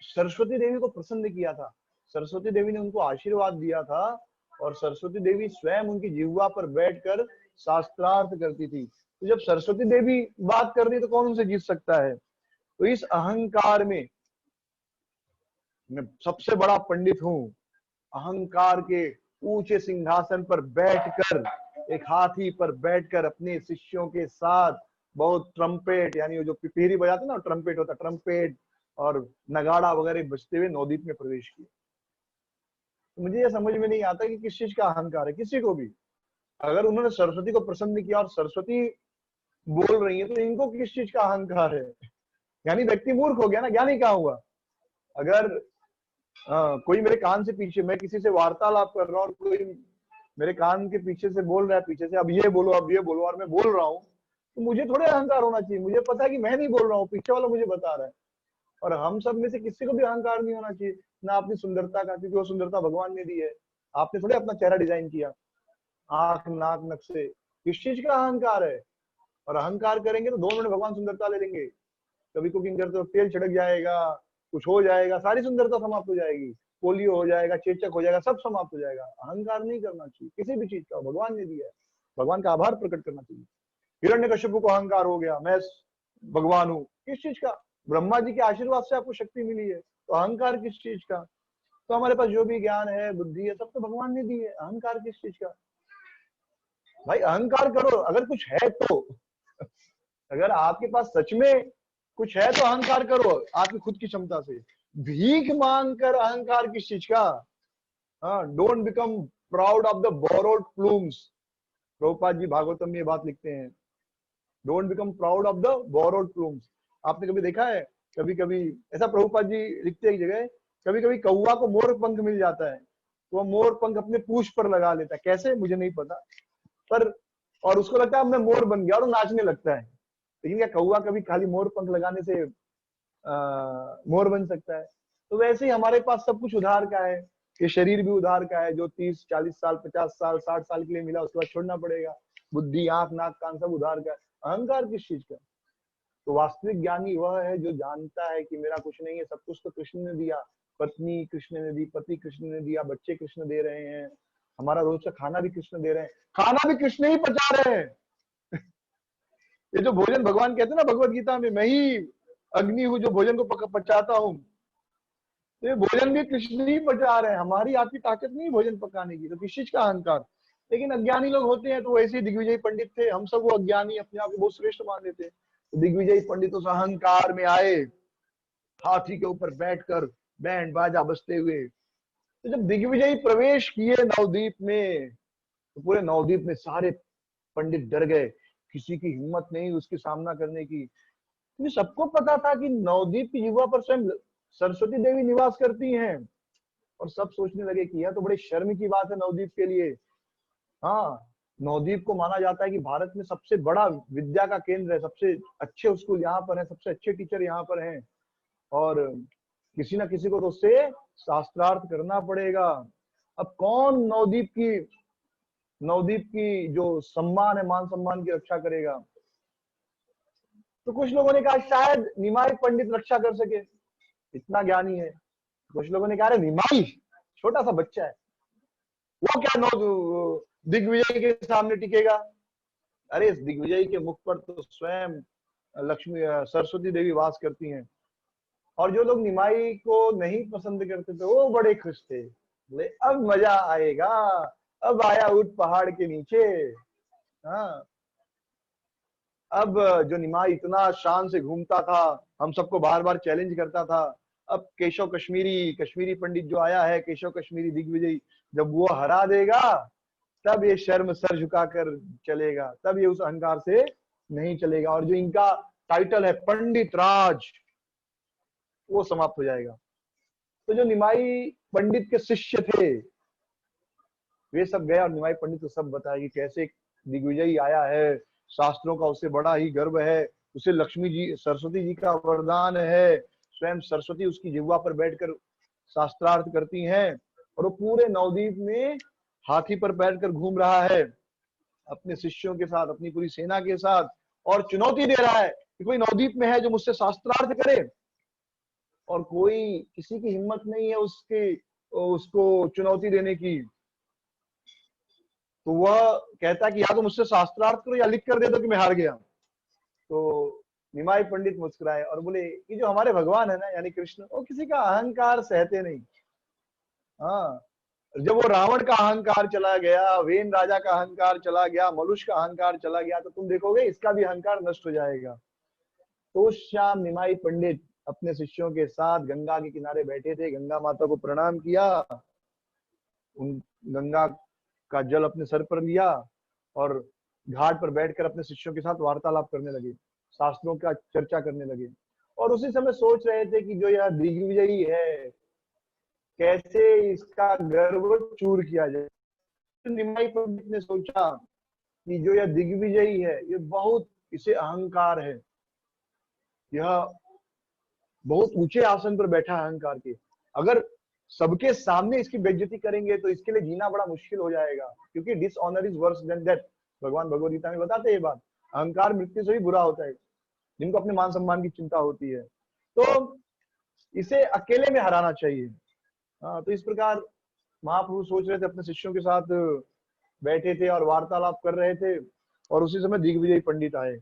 सरस्वती देवी को प्रसन्न किया था। सरस्वती देवी ने उनको आशीर्वाद दिया था, और सरस्वती देवी स्वयं उनकी जिह्वा पर बैठकर शास्त्रार्थ करती थी। तो जब सरस्वती देवी बात कर रही तो कौन उनसे जीत सकता है। तो इस अहंकार में, मैं सबसे बड़ा पंडित हूं, अहंकार के ऊंचे सिंहासन पर बैठकर, एक हाथी पर बैठकर अपने शिष्यों के साथ बहुत ट्रम्पेट, यानी जो पिपीरी बजाते ना, ट्रम्पेट होता, ट्रम्पेट और नगाड़ा वगैरह बजते हुए नवदीप में प्रवेश किया। तो मुझे यह समझ में नहीं आता कि किस चीज का अहंकार है किसी को भी। अगर उन्होंने सरस्वती को प्रसन्न किया और सरस्वती बोल रही है, तो इनको किस चीज का अहंकार है। यानी व्यक्ति मूर्ख हो गया ना, ज्ञानी क्या हुआ। अगर कोई मेरे कान से पीछे, मैं किसी से वार्तालाप कर रहा हूँ और कोई मेरे कान के पीछे से बोल रहा है, पीछे से अब ये बोलो अब ये बोलो, और मैं बोल रहा हूँ, तो मुझे थोड़े अहंकार होना चाहिए। मुझे पता है कि मैं नहीं बोल रहा हूँ, पीछे वाला मुझे बता रहा है। और हम सब में से किसी को भी अहंकार नहीं होना चाहिए, ना अपनी सुंदरता का, क्योंकि वो सुंदरता भगवान ने दी है। आपने थोड़े अपना चेहरा डिजाइन किया, आंख नाक नक्शे, किस चीज का अहंकार है। और अहंकार करेंगे तो 2 मिनट भगवान सुंदरता ले लेंगे। कभी कुकिंग करते हो तेल छिड़क जाएगा, कुछ हो जाएगा, सारी सुंदरता समाप्त हो जाएगी, पोलियो हो जाएगा, चेचक हो जाएगा, सब समाप्त हो जाएगा। अहंकार नहीं करना चाहिए किसी भी चीज का, भगवान ने दिया है, भगवान का आभार प्रकट करना चाहिए। हिरण्यकश्यप को अहंकार हो गया, मैं भगवान हूँ, किस चीज का। ब्रह्मा जी के आशीर्वाद से आपको शक्ति मिली है, तो अहंकार किस चीज का। तो हमारे पास जो भी ज्ञान है, बुद्धि है, सब तो भगवान ने दी है, अहंकार किस चीज का। भाई अहंकार करो अगर कुछ है तो। अगर आपके पास सच में कुछ है तो अहंकार करो आपकी खुद की क्षमता से। भीख मांग कर अहंकार किस चीज का। Don't become proud of the borrowed plumes. Prabhupada ji Bhagavatam में ये बात लिखते हैं, don't become proud of the borrowed plumes. आपने कभी देखा है, कभी कभी ऐसा प्रभुपाद जी लिखते हैं एक जगह, कभी कभी कौवा को मोर पंख मिल जाता है, तो वो मोर पंख अपने पूंछ पर लगा लेता है, कैसे मुझे नहीं पता, पर और उसको लगता है अब मैं मोर बन गया, और वो नाचने लगता है। लेकिन क्या कौवा कभी खाली मोर पंख लगाने से मोर बन सकता है। तो वैसे ही हमारे पास सब कुछ उधार का है, ये शरीर भी उधार का है, जो 30 40 साल 50 साल 60 साल के लिए मिला, उसके बाद छोड़ना पड़ेगा। बुद्धि आंख नाक कान सब उधार का है, अहंकार किस चीज का। तो वास्तविक ज्ञानी वह है जो जानता है कि मेरा कुछ नहीं है, सब कुछ तो कृष्ण ने दिया, पत्नी कृष्ण ने दी, पति कृष्ण ने दिया, बच्चे कृष्ण दे रहे हैं, हमारा रोज का खाना भी कृष्ण दे रहे हैं, खाना भी कृष्ण ही पचा रहे हैं। ये जो भोजन भगवान कहते हैं ना भगवत गीता में, मैं ही अग्नि हूं जो भोजन को पचाता हूँ, तो ये भोजन भी कृष्ण ही पचा रहे हैं, हमारी आपकी ताकत नहीं भोजन पकाने की। तो किस चीज का अहंकार। लेकिन अज्ञानी लोग होते हैं, तो वैसे ही दिग्विजय पंडित थे, हम सब वो अज्ञानी अपने आप को बहुत श्रेष्ठ मान लेते हैं। तो दिग्विजय पंडित उस अहंकार में आए, हाथी के ऊपर बैठकर बैंड बाजा बजते हुए। तो जब दिग्विजय प्रवेश किए नवदीप में, तो पूरे नवदीप में सारे पंडित डर गए, किसी की हिम्मत नहीं उसकी सामना करने की, क्योंकि सबको पता था कि नवदीप की जिह्वा पर स्वयं सरस्वती देवी निवास करती हैं। और सब सोचने लगे कि यह तो बड़ी शर्म की बात है नवदीप के लिए। हाँ, नवदीप को माना जाता है कि भारत में सबसे बड़ा विद्या का केंद्र है, सबसे अच्छे स्कूल यहाँ पर है, सबसे अच्छे टीचर यहाँ पर हैं, और किसी ना किसी को तो उससे शास्त्रार्थ करना पड़ेगा। अब कौन नवदीप की जो सम्मान है, मान सम्मान की रक्षा करेगा। तो कुछ लोगों ने कहा शायद निमाई पंडित रक्षा कर सके, इतना ज्ञानी है। कुछ लोगों ने कहा अरे निमाई छोटा सा बच्चा है, वो क्या दिग्विजय के सामने टिकेगा। अरे इस दिग्विजयी के मुख पर तो स्वयं लक्ष्मी सरस्वती देवी वास करती हैं। और जो लोग निमाई को नहीं पसंद करते थे वो बड़े खुश थे, बोले अब मजा आएगा, अब आया ऊंट पहाड़ के नीचे। हाँ, अब जो निमाई इतना शान से घूमता था, हम सबको बार बार चैलेंज करता था, अब केशव कश्मीरी कश्मीरी पंडित जो आया है, केशव कश्मीरी दिग्विजयी, जब वो हरा देगा तब ये शर्म सर झुकाकर चलेगा, तब ये उस अहंकार से नहीं चलेगा, और जो इनका टाइटल है पंडित राज वो समाप्त हो जाएगा। तो जो निमाई पंडित के शिष्य थे वे सब गए और निमाई पंडित को सब बताया कि कैसे दिग्विजयी आया है, शास्त्रों का उसे बड़ा ही गर्व है, उसे लक्ष्मी जी सरस्वती जी का वरदान है, स्वयं सरस्वती उसकी जिह्वा पर बैठकर शास्त्रार्थ करती हैं, और वो पूरे नवद्वीप में हाथी पर बैठकर घूम रहा है अपने शिष्यों के साथ, अपनी पूरी सेना के साथ, और चुनौती दे रहा है कि कोई नवद्वीप में है जो मुझसे शास्त्रार्थ करे, और कोई किसी की हिम्मत नहीं है उसको चुनौती देने की। तो वह कहता कि या तो मुझसे शास्त्रार्थ करो या लिख कर दे दो कि मैं हार गया। तो निमाई पंडित मुस्कुराए और बोले कि जो हमारे भगवान है ना, यानी कृष्ण, वो किसी का अहंकार सहते नहीं। हाँ, जब वो रावण का अहंकार चला गया, वेन राजा का अहंकार चला गया, मनुष्य का अहंकार चला गया, तो तुम देखोगे इसका भी अहंकार नष्ट हो जाएगा। तो उस शाम निमाई पंडित अपने शिष्यों के साथ गंगा के किनारे बैठे थे, गंगा माता को प्रणाम किया, उन गंगा का जल अपने सर पर लिया और घाट पर बैठकर अपने शिष्यों के साथ वार्तालाप करने लगे, शास्त्रों का चर्चा करने लगे, और उसी समय सोच रहे थे कि जो यह दिग्विजयी है कैसे इसका गर्व चूर किया जाए। तो निमाई पंडित ने सोचा कि जो यह दिग्विजयी है ये बहुत, इसे अहंकार है, यह बहुत ऊंचे आसन पर बैठा है अहंकार के, अगर सबके सामने इसकी बेइज्जती करेंगे तो इसके लिए जीना बड़ा मुश्किल हो जाएगा, क्योंकि dishonour is worse than death, भगवान भगवद गीता में बताते हैं ये बात। अहंकार मृत्यु से भी बुरा होता है, जिनको अपने मान सम्मान की चिंता होती है, तो इसे अकेले में हराना चाहिए। हाँ, तो इस प्रकार महाप्रभु सोच रहे थे, अपने शिष्यों के साथ बैठे थे और वार्तालाप कर रहे थे, और उसी समय दिग्विजय पंडित आए।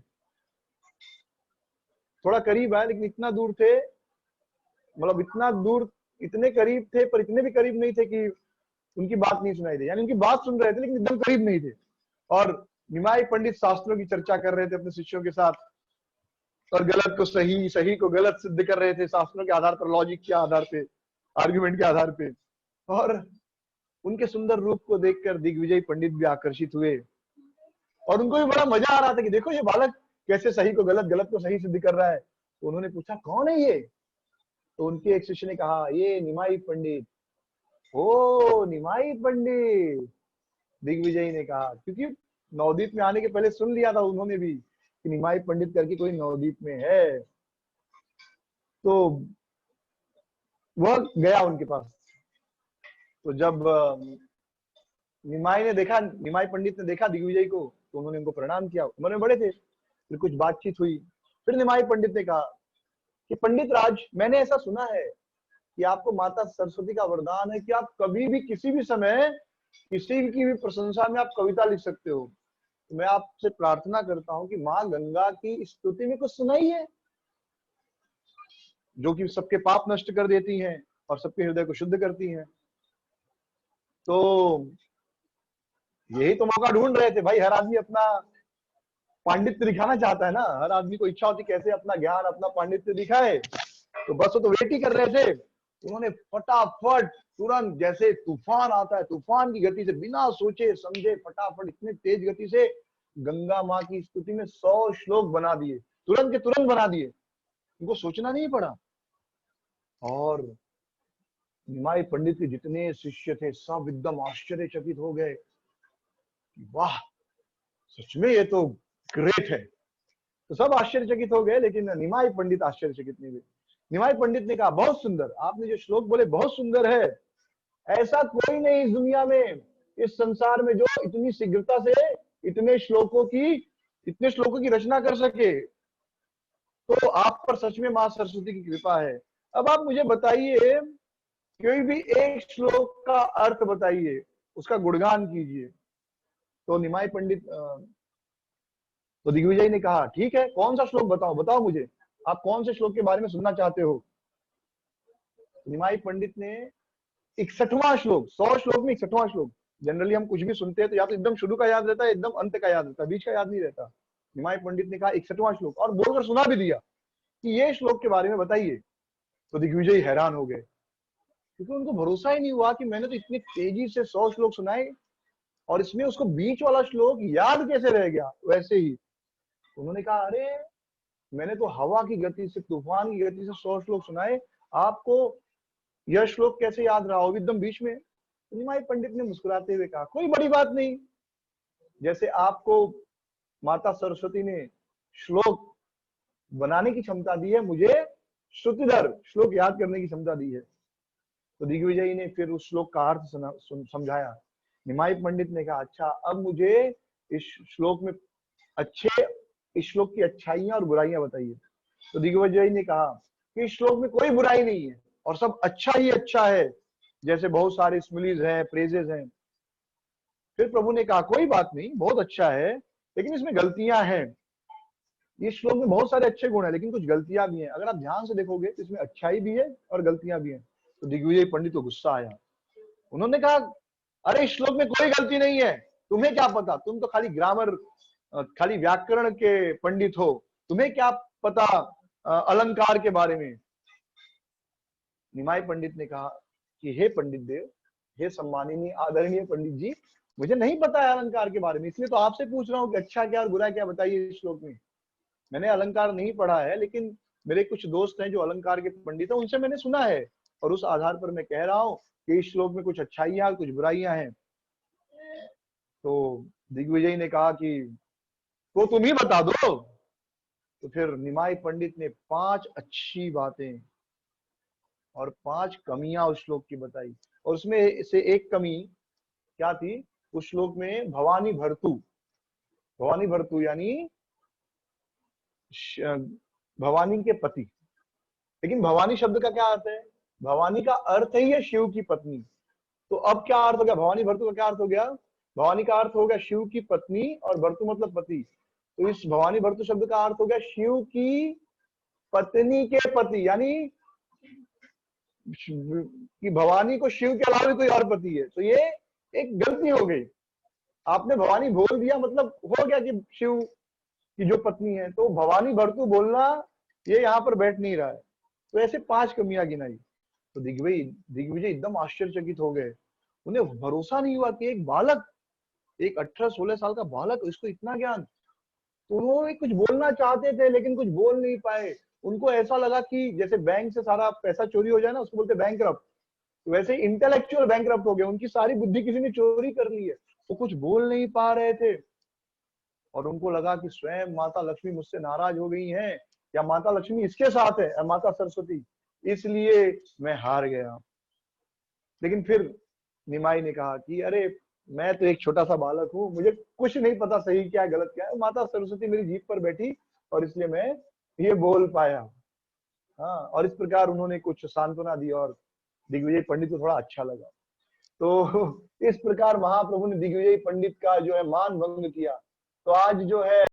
थोड़ा करीब आए लेकिन इतना दूर थे, मतलब इतना दूर, इतने करीब थे पर इतने भी करीब नहीं थे कि उनकी बात नहीं सुनाई दे, यानी उनकी बात सुन रहे थे लेकिन एकदम करीब नहीं थे। और निमाई पंडित शास्त्रों की चर्चा कर रहे थे अपने शिष्यों के साथ, और गलत को सही, सही को गलत सिद्ध कर रहे थे शास्त्रों के आधार पर, लॉजिक के आधार पे, आर्गुमेंट के आधार पे। और उनके सुंदर रूप को देखकर दिग्विजय पंडित भी आकर्षित हुए, और उनको भी बड़ा मजा आ रहा था कि देखो ये बालक कैसे सही को गलत, गलत को सही सिद्ध कर रहा है। तो उन्होंने पूछा कौन है ये? तो उनके एक शिष्य ने कहा ये निमाई पंडित। ओ निमाई पंडित, दिग्विजय ने कहा, क्योंकि नवदीप में आने के पहले सुन लिया था उन्होंने भी कि निमाई पंडित करके कोई नवदीप में है। तो वह गया उनके पास। तो जब निमाई पंडित ने देखा दिग्विजय को, तो उन्होंने उनको प्रणाम किया, उम्र में बड़े थे, फिर कुछ बातचीत हुई। फिर निमाई पंडित ने कहा कि पंडित राज, मैंने ऐसा सुना है कि आपको माता सरस्वती का वरदान है कि आप कभी भी किसी भी समय किसी की भी प्रशंसा में आप कविता लिख सकते हो। तो मैं आपसे प्रार्थना करता हूँ कि माँ गंगा की स्तुति में कुछ सुनाइए, जो कि सबके पाप नष्ट कर देती हैं और सबके हृदय को शुद्ध करती हैं। तो यही तो मौका ढूंढ रहे थे भाई, हर आदमी अपना पांडित्य दिखाना चाहता है ना, हर आदमी को इच्छा होती कैसे अपना ज्ञान, अपना पांडित्य दिखाए। तो बस वो तो वेट ही कर रहे थे। उन्होंने फटाफट तुरंत, जैसे तूफान आता है तूफान की गति से, बिना सोचे समझे फटाफट इतने तेज गति से गंगा माँ की स्तुति में 100 श्लोक बना दिए, तुरंत के तुरंत बना दिए, उनको सोचना नहीं पड़ा। और निमाई पंडित के जितने शिष्य थे सब एकदम आश्चर्यचकित हो गए, वाह सच में ये तो ग्रेट है। तो सब आश्चर्यचकित हो गए, लेकिन निमाई पंडित आश्चर्यचकित नहीं हुए। निमाई पंडित ने कहा बहुत सुंदर, आपने जो श्लोक बोले बहुत सुंदर है, ऐसा कोई नहीं इस दुनिया में, इस संसार में जो इतनी शीघ्रता से इतने श्लोकों की रचना कर सके। तो आप पर सच में माँ सरस्वती की कृपा है। अब आप मुझे बताइए, कोई भी एक श्लोक का अर्थ बताइए, उसका गुणगान कीजिए। तो निमाई पंडित तो दिग्विजय ने कहा ठीक है, कौन सा श्लोक बताओ, बताओ मुझे, आप कौन से श्लोक के बारे में सुनना चाहते हो। निमाई पंडित ने 61वां श्लोक, 100 श्लोक में 61वां श्लोक। जनरली हम कुछ भी सुनते हैं तो या तो एकदम शुरू का याद रहता है, एकदम अंत का याद रहता है, बीच का याद नहीं रहता। निमाई पंडित ने कहा 61वां श्लोक, और बोलकर सुना भी दिया कि ये श्लोक के बारे में बताइए। तो दिग्विजय हैरान हो गए, क्योंकि उनको भरोसा ही नहीं हुआ कि मैंने तो इतनी तेजी से 100 श्लोक सुनाए और इसमें उसको बीच वाला श्लोक याद कैसे रह गया। वैसे ही उन्होंने कहा अरे मैंने तो हवा की गति से, तूफान की गति से 100 श्लोक सुनाए, आपको यह श्लोक कैसे याद रहा, हो एकदम बीच में। निमाई पंडित ने मुस्कुराते हुए कहा कोई बड़ी बात नहीं, जैसे आपको माता सरस्वती ने श्लोक बनाने की क्षमता दी है, मुझे श्रुतिधर श्लोक याद करने की क्षमता दी है। तो दिग्विजय ने फिर उस श्लोक का अर्थ समझाया। निमाई पंडित ने कहा अच्छा, अब मुझे इस श्लोक में इस श्लोक की अच्छाइयां और बुराइयां बताइए। तो दिग्विजय ने कहा कि इस श्लोक में कोई बुराई नहीं है और सब अच्छा ही अच्छा है, जैसे बहुत सारे स्मिलीज हैं, प्रेजेस हैं। फिर प्रभु ने कहा कोई बात नहीं, बहुत अच्छा है, लेकिन इसमें गलतियां हैं। इस श्लोक में बहुत सारे अच्छे गुण है, लेकिन कुछ गलतियां भी हैं। अगर आप ध्यान से देखोगे तो इसमें अच्छाई भी है और गलतियां भी हैं। तो दिग्विजय पंडित को गुस्सा आया। उन्होंने कहा अरे इस श्लोक में कोई गलती नहीं है, तुम्हें क्या पता, तुम तो खाली ग्रामर, खाली व्याकरण के पंडित हो, तुम्हें क्या पता अलंकार के बारे में। निमाई पंडित ने कहा कि हे पंडित देव, हे सम्माननीय आदरणीय पंडित जी, मुझे नहीं पता है अलंकार के बारे में, इसलिए तो आपसे पूछ रहा हूँ कि अच्छा क्या और बुरा क्या बताइए इस श्लोक में। मैंने अलंकार नहीं पढ़ा है, लेकिन मेरे कुछ दोस्त हैं जो अलंकार के पंडित हैं, उनसे मैंने सुना है और उस आधार पर मैं कह रहा हूँ कि इस श्लोक में कुछ अच्छाइयां कुछ बुराइयां हैं। तो दिग्विजय ने कहा कि तो तुम ही बता दो। तो फिर निमाई पंडित ने 5 अच्छी बातें और 5 कमियां उस श्लोक की बताई, और उसमें से एक कमी क्या थी, उस श्लोक में भवानी भर्तु यानी भवानी के पति। लेकिन भवानी शब्द का क्या अर्थ है, भवानी का अर्थ ही है शिव की पत्नी। तो अब क्या अर्थ हो गया, भवानी भर्तु का क्या अर्थ हो गया, भवानी का अर्थ हो गया शिव की पत्नी और भर्तु मतलब पति। तो इस भवानी भर्तु शब्द का अर्थ हो गया शिव की पत्नी के पति, यानी कि भवानी को शिव के अलावा कोई और पति है। तो ये एक गलती हो गई, आपने भवानी बोल दिया, मतलब हो गया कि शिव की जो पत्नी है, तो भवानी भर्तु बोलना ये यहाँ पर बैठ नहीं रहा है। तो ऐसे 5 कमियां गिनाई। तो दिग्विजय एकदम आश्चर्यचकित हो गए, उन्हें भरोसा नहीं हुआ कि एक बालक, एक 18-16 साल का बालक, इसको इतना ज्ञान। तो उन्होंने कुछ बोलना चाहते थे लेकिन कुछ बोल नहीं पाए। उनको ऐसा लगा कि जैसे बैंक से सारा पैसा चोरी हो जाए ना, उसको बोलते बैंकरप्ट, तो वैसे इंटेलेक्चुअल बैंकरप्ट हो गए, उनकी सारी बुद्धि किसी ने चोरी कर ली है, वो कुछ बोल नहीं पा रहे थे। और उनको लगा कि स्वयं माता लक्ष्मी मुझसे नाराज हो गई हैं, या माता लक्ष्मी इसके साथ है, माता सरस्वती, इसलिए मैं हार गया। लेकिन फिर निमाई ने कहा कि अरे मैं तो एक छोटा सा बालक हूँ, मुझे कुछ नहीं पता सही क्या गलत क्या है, माता सरस्वती मेरी जीभ पर बैठी और इसलिए मैं ये बोल पाया। हाँ, और इस प्रकार उन्होंने कुछ सांत्वना दी और दिग्विजय पंडित को थोड़ा अच्छा लगा। तो इस प्रकार महाप्रभु ने दिग्विजय पंडित का जो है मान भंग किया। तो आज जो है